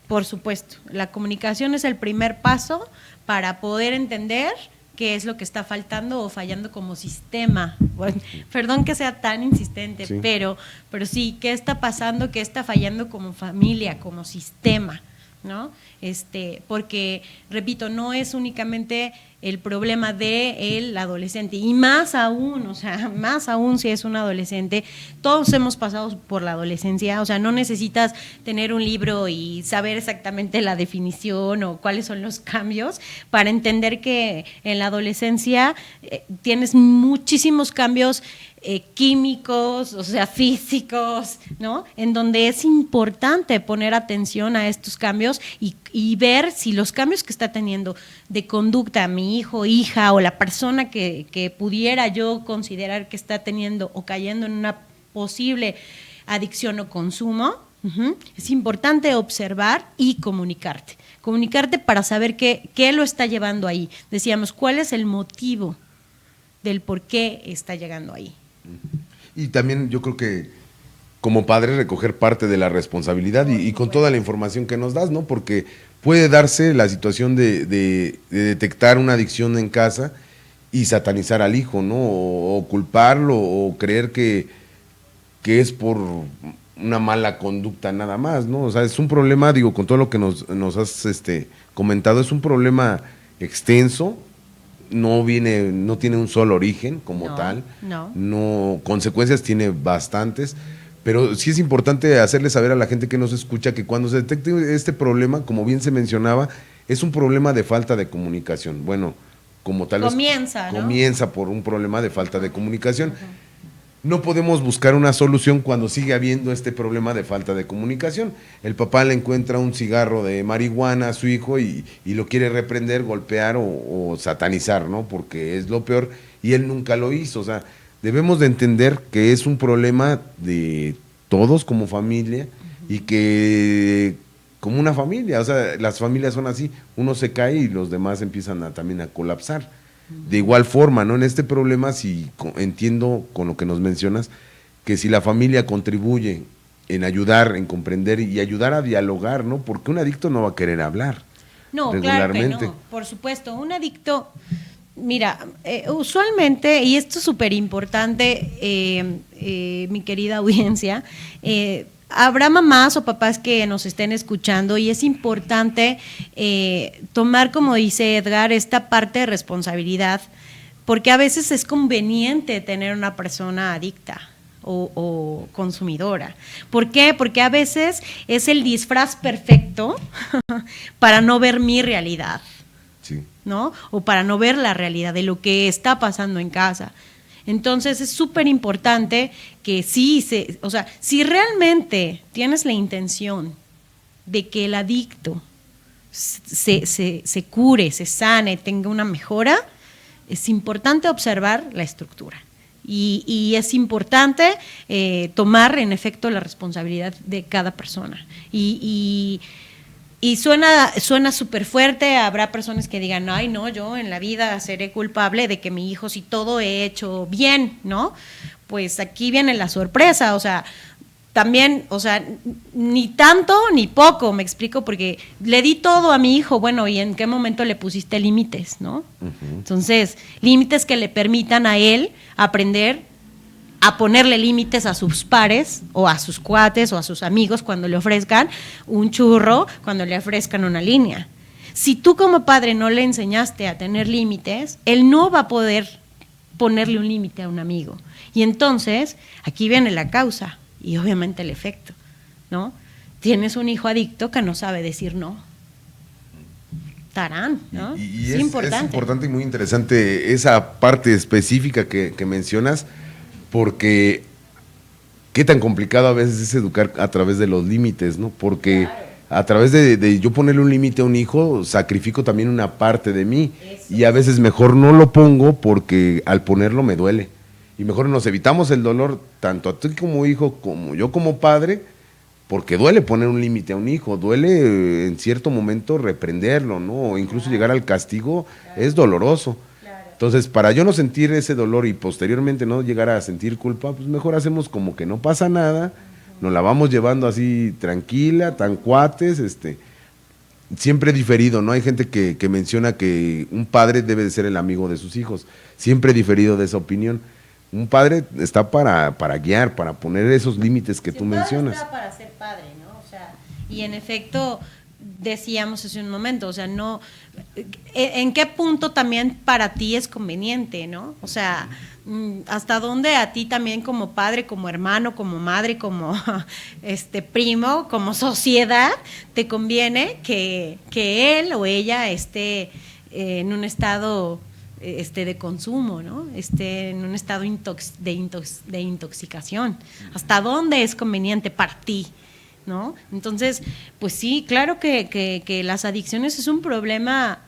Por supuesto, la comunicación es el primer paso para poder entender qué es lo que está faltando o fallando como sistema. Bueno, perdón que sea tan insistente, sí. pero sí, ¿qué está pasando? ¿Qué está fallando como familia, como sistema? ¿No? Porque, repito, no es únicamente el problema del adolescente, y más aún, o sea, más aún si es un adolescente, todos hemos pasado por la adolescencia, o sea, no necesitas tener un libro y saber exactamente la definición o cuáles son los cambios para entender que en la adolescencia tienes muchísimos cambios químicos, o sea, físicos, ¿no? En donde es importante poner atención a estos cambios y ver si los cambios que está teniendo de conducta mi hijo, hija o la persona que pudiera yo considerar que está teniendo o cayendo en una posible adicción o consumo, uh-huh, es importante observar y comunicarte. Comunicarte para saber qué lo está llevando ahí. Decíamos, ¿cuál es el motivo del por qué está llegando ahí? Y también yo creo que como padre recoger parte de la responsabilidad y con toda la información que nos das, ¿no? Porque puede darse la situación de detectar una adicción en casa y satanizar al hijo, ¿no? O culparlo o creer que es por una mala conducta nada más, ¿no? O sea, es un problema, digo, con todo lo que nos has comentado, es un problema extenso. No tiene un solo origen como tal, no, consecuencias tiene bastantes, pero sí es importante hacerle saber a la gente que nos escucha que cuando se detecte este problema, como bien se mencionaba, es un problema de falta de comunicación. Bueno, como tal comienza por un problema de falta de comunicación. Uh-huh. No podemos buscar una solución cuando sigue habiendo este problema de falta de comunicación. El papá le encuentra un cigarro de marihuana a su hijo y lo quiere reprender, golpear o satanizar, ¿no? Porque es lo peor y él nunca lo hizo. O sea, debemos de entender que es un problema de todos como familia y que como una familia, o sea, las familias son así, uno se cae y los demás empiezan también a colapsar. De igual forma, ¿no? En este problema, si entiendo con lo que nos mencionas, que si la familia contribuye en ayudar, en comprender y ayudar a dialogar, ¿no? Porque un adicto no va a querer hablar. No, regularmente. Claro que no, por supuesto. Un adicto, mira, usualmente, y esto es súper importante, mi querida audiencia, habrá mamás o papás que nos estén escuchando y es importante tomar, como dice Edgar, esta parte de responsabilidad, porque a veces es conveniente tener una persona adicta o consumidora. ¿Por qué? Porque a veces es el disfraz perfecto para no ver mi realidad, sí, ¿no? O para no ver la realidad de lo que está pasando en casa. Entonces es súper importante que o sea, si realmente tienes la intención de que el adicto se cure, se sane, tenga una mejora, es importante observar la estructura. Y es importante tomar en efecto la responsabilidad de cada persona. Y suena súper fuerte, habrá personas que digan, ay no, yo en la vida seré culpable de que mi hijo, si todo he hecho bien, ¿no? Pues aquí viene la sorpresa, o sea, también, o sea, ni tanto ni poco, me explico, porque le di todo a mi hijo, bueno, ¿y en qué momento le pusiste límites, no? Uh-huh. Entonces, límites que le permitan a él aprender a ponerle límites a sus pares o a sus cuates o a sus amigos cuando le ofrezcan un churro, cuando le ofrezcan una línea. Si tú como padre no le enseñaste a tener límites, él no va a poder ponerle un límite a un amigo. Y entonces, aquí viene la causa y obviamente el efecto, ¿no? Tienes un hijo adicto que no sabe decir no. optarán, ¿no? Y es importante. Es importante y muy interesante esa parte específica que mencionas, porque qué tan complicado a veces es educar a través de los límites, ¿no? Porque a través de yo ponerle un límite a un hijo, sacrifico también una parte de mí. Eso. Y a veces mejor no lo pongo porque al ponerlo me duele. Y mejor nos evitamos el dolor, tanto a ti como hijo, como yo como padre, porque duele poner un límite a un hijo, duele en cierto momento reprenderlo, ¿no? O incluso llegar al castigo es doloroso. Entonces, para yo no sentir ese dolor y posteriormente no llegar a sentir culpa, pues mejor hacemos como que no pasa nada, nos la vamos llevando así tranquila, tan cuates, siempre diferido, ¿no? Hay gente que menciona que un padre debe de ser el amigo de sus hijos, siempre diferido de esa opinión. Un padre está para guiar, para poner esos límites que tú mencionas. Está para ser padre, ¿no? O sea, y en efecto decíamos hace un momento, o sea, no, ¿en qué punto también para ti es conveniente, ¿no? O sea, hasta dónde a ti también como padre, como hermano, como madre, como primo, como sociedad, te conviene que él o ella esté en un estado de consumo, ¿no? En un estado de intoxicación. ¿Hasta dónde es conveniente para ti? ¿No? Entonces, pues sí, claro que las adicciones es un problema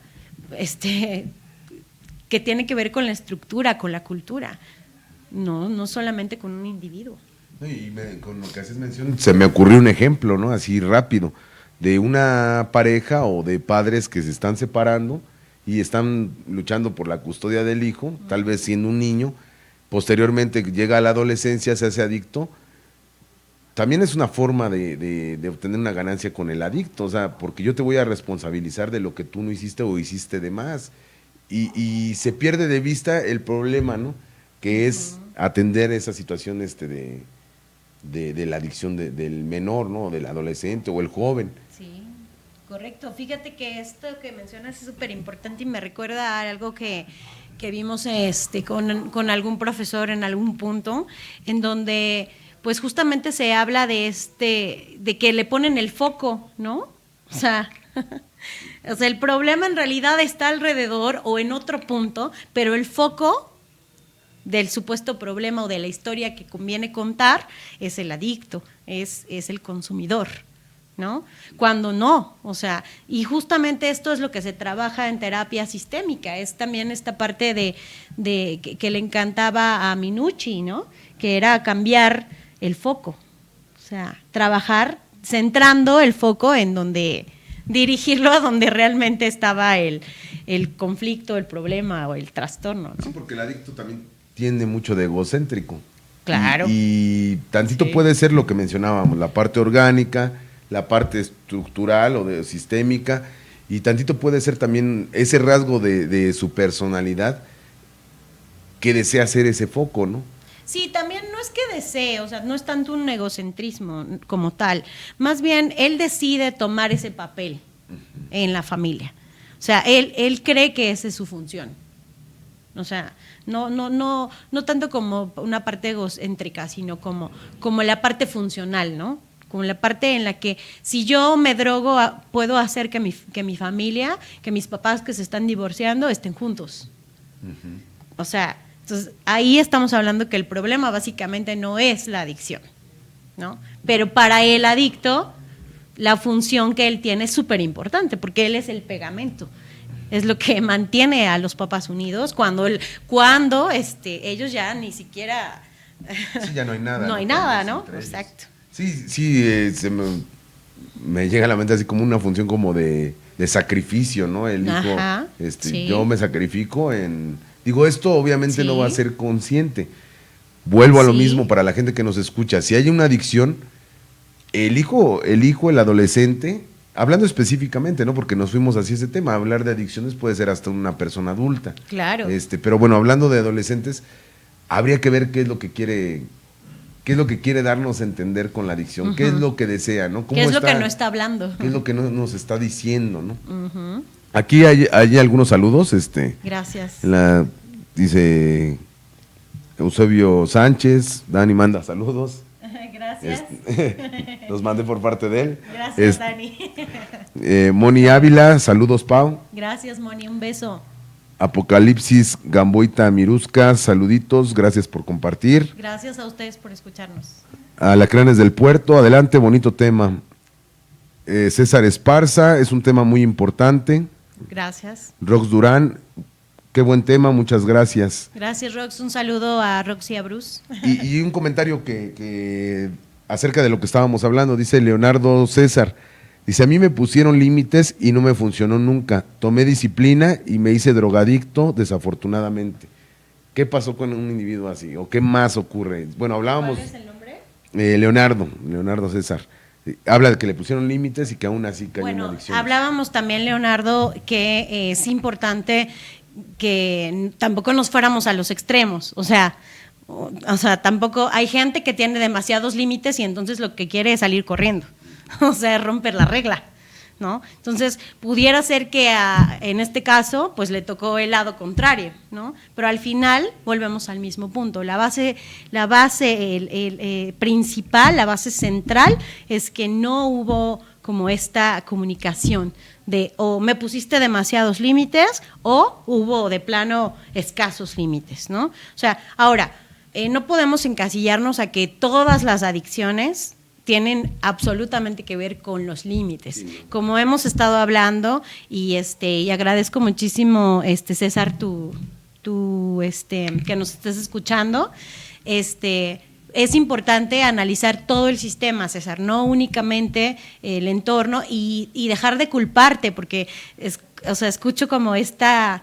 que tiene que ver con la estructura, con la cultura, no solamente con un individuo. Y con lo que haces mención, se me ocurrió un ejemplo, ¿no? Así rápido, de una pareja o de padres que se están separando y están luchando por la custodia del hijo, tal vez siendo un niño, posteriormente llega a la adolescencia, se hace adicto. También es una forma de obtener una ganancia con el adicto, o sea, porque yo te voy a responsabilizar de lo que tú no hiciste o hiciste de más. Y se pierde de vista el problema, ¿no? Que es atender esa situación de la adicción del menor, ¿no? Del adolescente o el joven. Sí, correcto. Fíjate que esto que mencionas es súper importante y me recuerda a algo que vimos con algún profesor en algún punto, en donde pues justamente se habla de que le ponen el foco, ¿no? O sea, el problema en realidad está alrededor o en otro punto, pero el foco del supuesto problema o de la historia que conviene contar es el adicto, es el consumidor, ¿no? Cuando no, o sea, y justamente esto es lo que se trabaja en terapia sistémica, es también esta parte de que le encantaba a Minucci, ¿no? Que era cambiar el foco, o sea, trabajar centrando el foco en donde, dirigirlo a donde realmente estaba el conflicto, el problema o el trastorno, ¿no? Sí, porque el adicto también tiende mucho de egocéntrico. Claro. Y tantito puede ser lo que mencionábamos, la parte orgánica, la parte estructural o sistémica, y tantito puede ser también ese rasgo de su personalidad que desea ser ese foco, ¿no? Sí, también no es que desee, o sea, no es tanto un egocentrismo como tal, más bien él decide tomar ese papel en la familia, o sea, él cree que esa es su función, o sea, no tanto como una parte egocéntrica, sino como la parte funcional, ¿no? Como la parte en la que si yo me drogo puedo hacer que mi familia, que mis papás que se están divorciando estén juntos. O sea, entonces ahí estamos hablando que el problema básicamente no es la adicción, ¿no? Pero para el adicto la función que él tiene es súper importante porque él es el pegamento. Es lo que mantiene a los papás unidos cuando ellos ya ni siquiera sí, ya no hay nada. No hay nada, ¿no? Exacto. Sí, me llega a la mente así como una función como de sacrificio, ¿no? El hijo, sí. Yo me sacrifico digo, esto obviamente no va a ser consciente. Vuelvo a lo mismo para la gente que nos escucha. Si hay una adicción, el hijo, el adolescente, hablando específicamente, ¿no? Porque nos fuimos hacia ese tema, hablar de adicciones puede ser hasta una persona adulta. Claro. Pero bueno, hablando de adolescentes, habría que ver qué es lo que quiere darnos a entender con la adicción, qué es lo que desea, ¿no? ¿Qué es lo que no está hablando? ¿Qué es lo que no nos está diciendo, no? Aquí hay algunos saludos, Gracias. Dice Eusebio Sánchez, Dani manda saludos. Gracias. Los mandé por parte de él. Gracias, Dani. Moni Ávila, saludos, Pau. Gracias, Moni, un beso. Apocalipsis Gamboita Mirusca, saluditos, gracias por compartir. Gracias a ustedes por escucharnos. Alacranes del Puerto, adelante, bonito tema. César Esparza, es un tema muy importante. Gracias. Rox Durán, qué buen tema, muchas gracias. Gracias, Rox, un saludo a Rox y a Bruce. Y un comentario que acerca de lo que estábamos hablando, dice Leonardo César, dice, a mí me pusieron límites y no me funcionó nunca, tomé disciplina y me hice drogadicto desafortunadamente. ¿Qué pasó con un individuo así? ¿O qué más ocurre? Bueno, hablábamos... ¿Cuál es el nombre? Leonardo César. Habla de que le pusieron límites y que aún así cayó en adicciones. Hablábamos también, Leonardo, que es importante que tampoco nos fuéramos a los extremos, o sea, tampoco hay gente que tiene demasiados límites y entonces lo que quiere es salir corriendo, o sea, romper la regla, ¿no? Entonces, pudiera ser que en este caso, pues le tocó el lado contrario, ¿no? Pero al final volvemos al mismo punto. La base principal, la base central es que no hubo como esta comunicación de o me pusiste demasiados límites o hubo de plano escasos límites, ¿no? O sea, ahora, no podemos encasillarnos a que todas las adicciones tienen absolutamente que ver con los límites. Sí. Como hemos estado hablando, y agradezco muchísimo, César, que nos estés escuchando, es importante analizar todo el sistema, César, no únicamente el entorno y dejar de culparte, porque escucho como este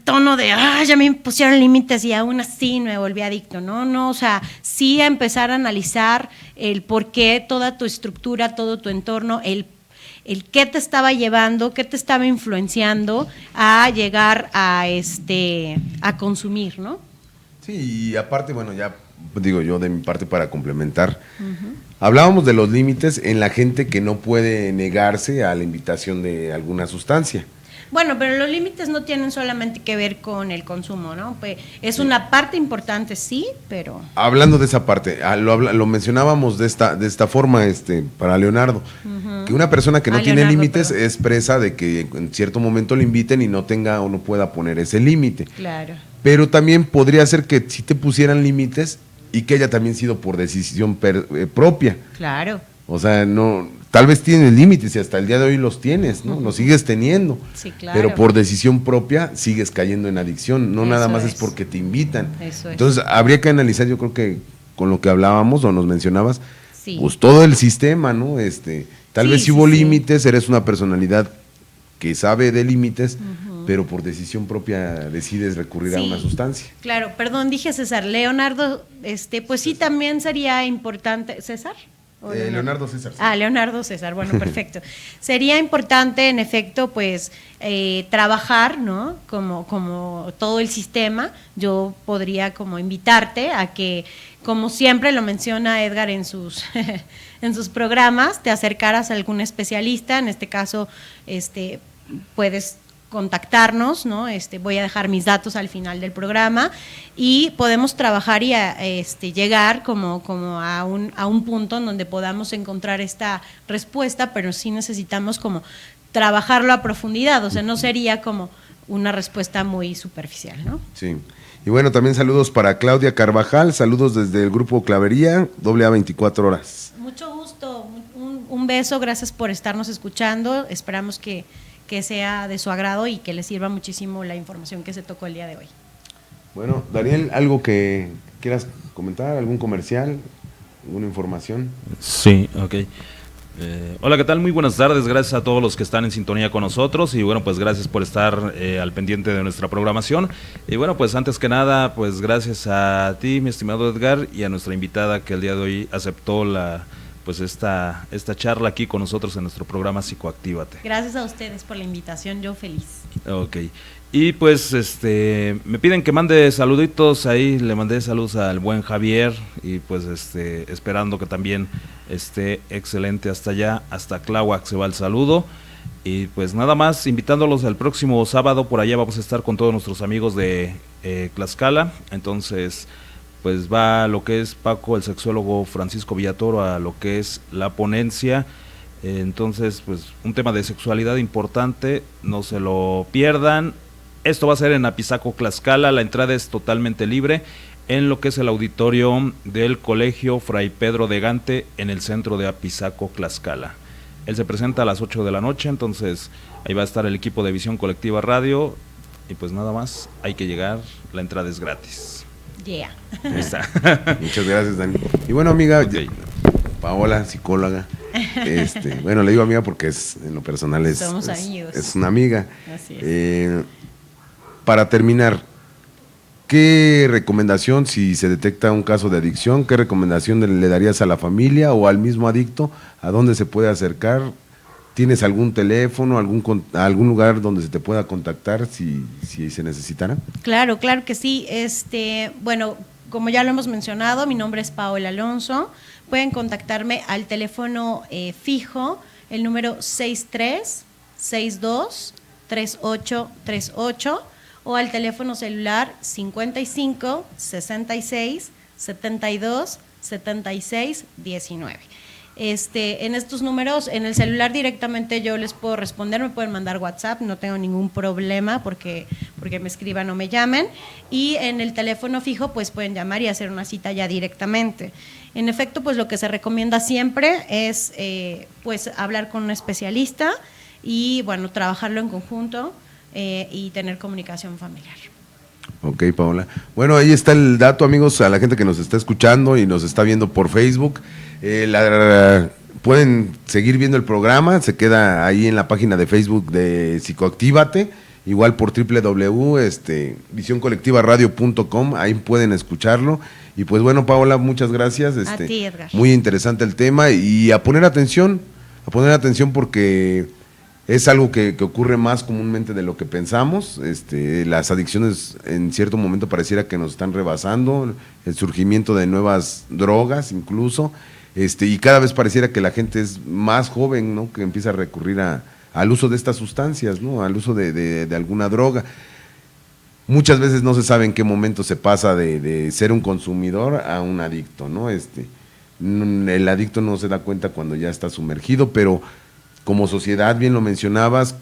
tono de, ya me pusieron límites y aún así me volví adicto, ¿no? O sea, sí a empezar a analizar el por qué toda tu estructura, todo tu entorno, el qué te estaba llevando, qué te estaba influenciando a llegar a consumir, ¿no? Sí, y aparte, bueno, ya digo yo de mi parte para complementar, hablábamos de los límites en la gente que no puede negarse a la invitación de alguna sustancia. Bueno, pero los límites no tienen solamente que ver con el consumo, ¿no? Pues es una parte importante, sí, pero... Hablando de esa parte, lo mencionábamos de esta forma para Leonardo, que una persona que no tiene límites es presa de que en cierto momento le inviten y no tenga o no pueda poner ese límite. Claro. Pero también podría ser que si te pusieran límites y que haya también sido por decisión propia. Claro. O sea, no, tal vez tienes límites y hasta el día de hoy los tienes, ¿no? Los sigues teniendo. Sí, claro. Pero por decisión propia sigues cayendo en adicción, no nada más es porque te invitan. Eso es. Entonces, habría que analizar, yo creo que con lo que hablábamos o nos mencionabas, sí, pues todo el sistema, ¿no? Tal vez si hubo límites, eres una personalidad que sabe de límites, pero por decisión propia decides recurrir a una sustancia. Claro, perdón, dije César. Leonardo, pues sí, también sería importante. ¿César? Leonardo César. Sí. Leonardo César, bueno, perfecto. Sería importante, en efecto, pues, trabajar, ¿no? Como todo el sistema. Yo podría como invitarte a que, como siempre lo menciona Edgar en sus programas, te acercaras a algún especialista. En este caso, puedes contactarnos, ¿no? Voy a dejar mis datos al final del programa y podemos trabajar y llegar como a un punto en donde podamos encontrar esta respuesta, pero sí necesitamos como trabajarlo a profundidad, o sea, no sería como una respuesta muy superficial, ¿no? Sí. Y bueno, también saludos para Claudia Carvajal, saludos desde el grupo Clavería, AA 24 horas. Mucho gusto, un beso, gracias por estarnos escuchando, esperamos que sea de su agrado y que le sirva muchísimo la información que se tocó el día de hoy. Bueno, Daniel, ¿algo que quieras comentar? ¿Algún comercial? ¿Alguna información? Sí, ok. Hola, ¿qué tal? Muy buenas tardes, gracias a todos los que están en sintonía con nosotros y bueno, pues gracias por estar al pendiente de nuestra programación y bueno, pues antes que nada, pues gracias a ti, mi estimado Edgar, y a nuestra invitada que el día de hoy aceptó esta charla aquí con nosotros en nuestro programa Psicoactívate. Gracias a ustedes por la invitación, yo feliz. Ok, y pues me piden que mande saluditos, ahí le mandé saludos al buen Javier y pues esperando que también esté excelente hasta allá, hasta Tláhuac se va el saludo. Y pues nada más, invitándolos al próximo sábado, por allá vamos a estar con todos nuestros amigos de Tlaxcala, entonces pues va lo que es Paco, el sexólogo Francisco Villatoro, a lo que es la ponencia. Entonces, pues un tema de sexualidad importante, no se lo pierdan. Esto va a ser en Apizaco, Tlaxcala, la entrada es totalmente libre en lo que es el auditorio del Colegio Fray Pedro de Gante en el centro de Apizaco, Tlaxcala. Él se presenta a las 8 de la noche, entonces ahí va a estar el equipo de Visión Colectiva Radio y pues nada más, hay que llegar, la entrada es gratis. Yeah. Ahí está. Muchas gracias, Dani. Y bueno, amiga, Ok. Paola, psicóloga. Bueno, le digo amiga porque en lo personal Somos amigos. es una amiga. Así es. Para terminar, ¿qué recomendación, si se detecta un caso de adicción, qué recomendación le darías a la familia o al mismo adicto? ¿A dónde se puede acercar? ¿Tienes algún teléfono, algún lugar donde se te pueda contactar si se necesitara? Claro que sí. Bueno, como ya lo hemos mencionado, mi nombre es Paola Alonso. Pueden contactarme al teléfono fijo, el número 63623838, o al teléfono celular 55 66 72 76 19. En estos números, en el celular directamente yo les puedo responder, me pueden mandar WhatsApp, no tengo ningún problema porque me escriban o me llamen, y en el teléfono fijo pues pueden llamar y hacer una cita ya directamente. En efecto, pues lo que se recomienda siempre es pues hablar con un especialista y bueno, trabajarlo en conjunto y tener comunicación familiar. Ok, Paola. Bueno, ahí está el dato, amigos, a la gente que nos está escuchando y nos está viendo por Facebook. Pueden seguir viendo el programa, se queda ahí en la página de Facebook de Psicoactívate, igual por www.visioncolectivaradio.com, ahí pueden escucharlo. Y pues bueno, Paola, muchas gracias. A ti, Edgar. Muy interesante el tema y a poner atención porque es algo que ocurre más comúnmente de lo que pensamos. Las adicciones en cierto momento pareciera que nos están rebasando, el surgimiento de nuevas drogas incluso, y cada vez pareciera que la gente es más joven, ¿no?, que empieza a recurrir al uso de estas sustancias, ¿no?, al uso de alguna droga. Muchas veces no se sabe en qué momento se pasa de ser un consumidor a un adicto, ¿no? El adicto no se da cuenta cuando ya está sumergido, pero como sociedad, bien lo mencionabas,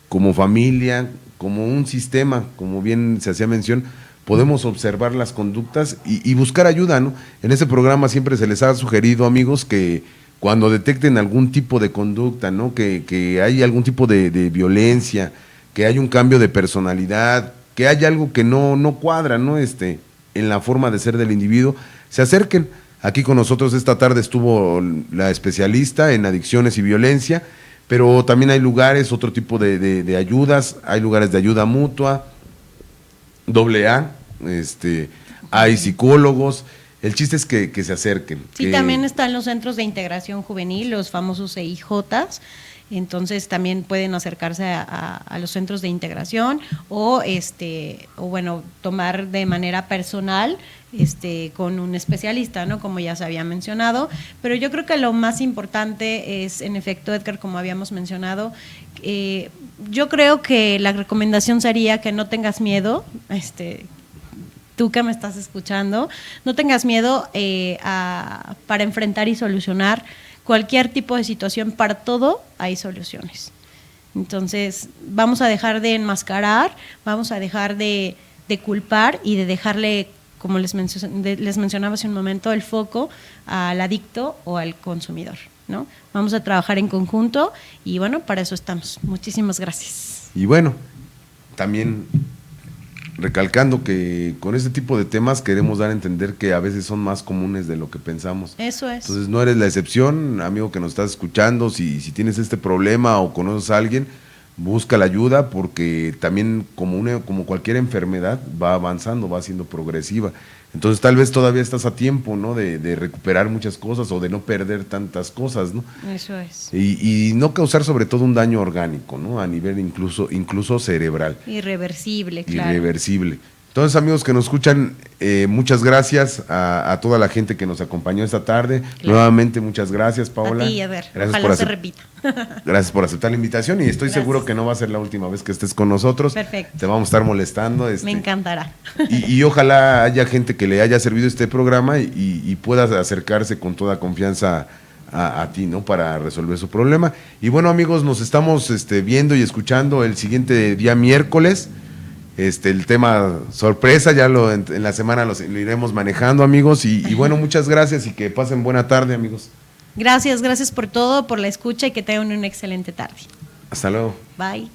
como familia, como un sistema, como bien se hacía mención, podemos observar las conductas y buscar ayuda, ¿no? En ese programa siempre se les ha sugerido, amigos, que cuando detecten algún tipo de conducta, ¿no?, que hay algún tipo de violencia, que hay un cambio de personalidad, que hay algo que no cuadra, ¿no?, en la forma de ser del individuo, se acerquen. Aquí con nosotros esta tarde estuvo la especialista en adicciones y violencia, pero también hay lugares, otro tipo de ayudas, hay lugares de ayuda mutua, AA, hay psicólogos. El chiste es que se acerquen. Sí, también están los centros de integración juvenil, los famosos CIJs. Entonces también pueden acercarse a los centros de integración o bueno, tomar de manera personal con un especialista, ¿no?, como ya se había mencionado. Pero yo creo que lo más importante es, en efecto, Edgar, como habíamos mencionado, yo creo que la recomendación sería que no tengas miedo, tú que me estás escuchando, no tengas miedo para enfrentar y solucionar cualquier tipo de situación. Para todo hay soluciones. Entonces, vamos a dejar de enmascarar, vamos a dejar de culpar y de dejarle, como les mencionaba hace un momento, el foco al adicto o al consumidor, ¿no? Vamos a trabajar en conjunto y bueno, para eso estamos. Muchísimas gracias. Y bueno, también recalcando que con este tipo de temas queremos dar a entender que a veces son más comunes de lo que pensamos. Eso es. Entonces no eres la excepción, amigo que nos estás escuchando. Si tienes este problema o conoces a alguien, busca la ayuda, porque también como cualquier enfermedad va avanzando, va siendo progresiva. Entonces tal vez todavía estás a tiempo, ¿no?, de recuperar muchas cosas o de no perder tantas cosas, ¿no? Eso es. Y no causar sobre todo un daño orgánico, ¿no?, a nivel incluso cerebral. Irreversible, claro. Irreversible. Entonces, amigos que nos escuchan, muchas gracias a toda la gente que nos acompañó esta tarde. Claro. Nuevamente, muchas gracias, Paola. A ti, a ver, Gracias ojalá se repita. Gracias por aceptar la invitación y estoy Gracias. seguro que no va a ser la última vez que estés con nosotros. Perfecto. Te vamos a estar molestando. Me encantará. Y ojalá haya gente que le haya servido este programa y pueda acercarse con toda confianza a ti, ¿no? Para resolver su problema. Y bueno, amigos, nos estamos viendo y escuchando el siguiente día miércoles. El tema sorpresa, ya en la semana lo iremos manejando, amigos. Y bueno, muchas gracias y que pasen buena tarde, amigos. Gracias por todo, por la escucha y que tengan una excelente tarde. Hasta luego. Bye.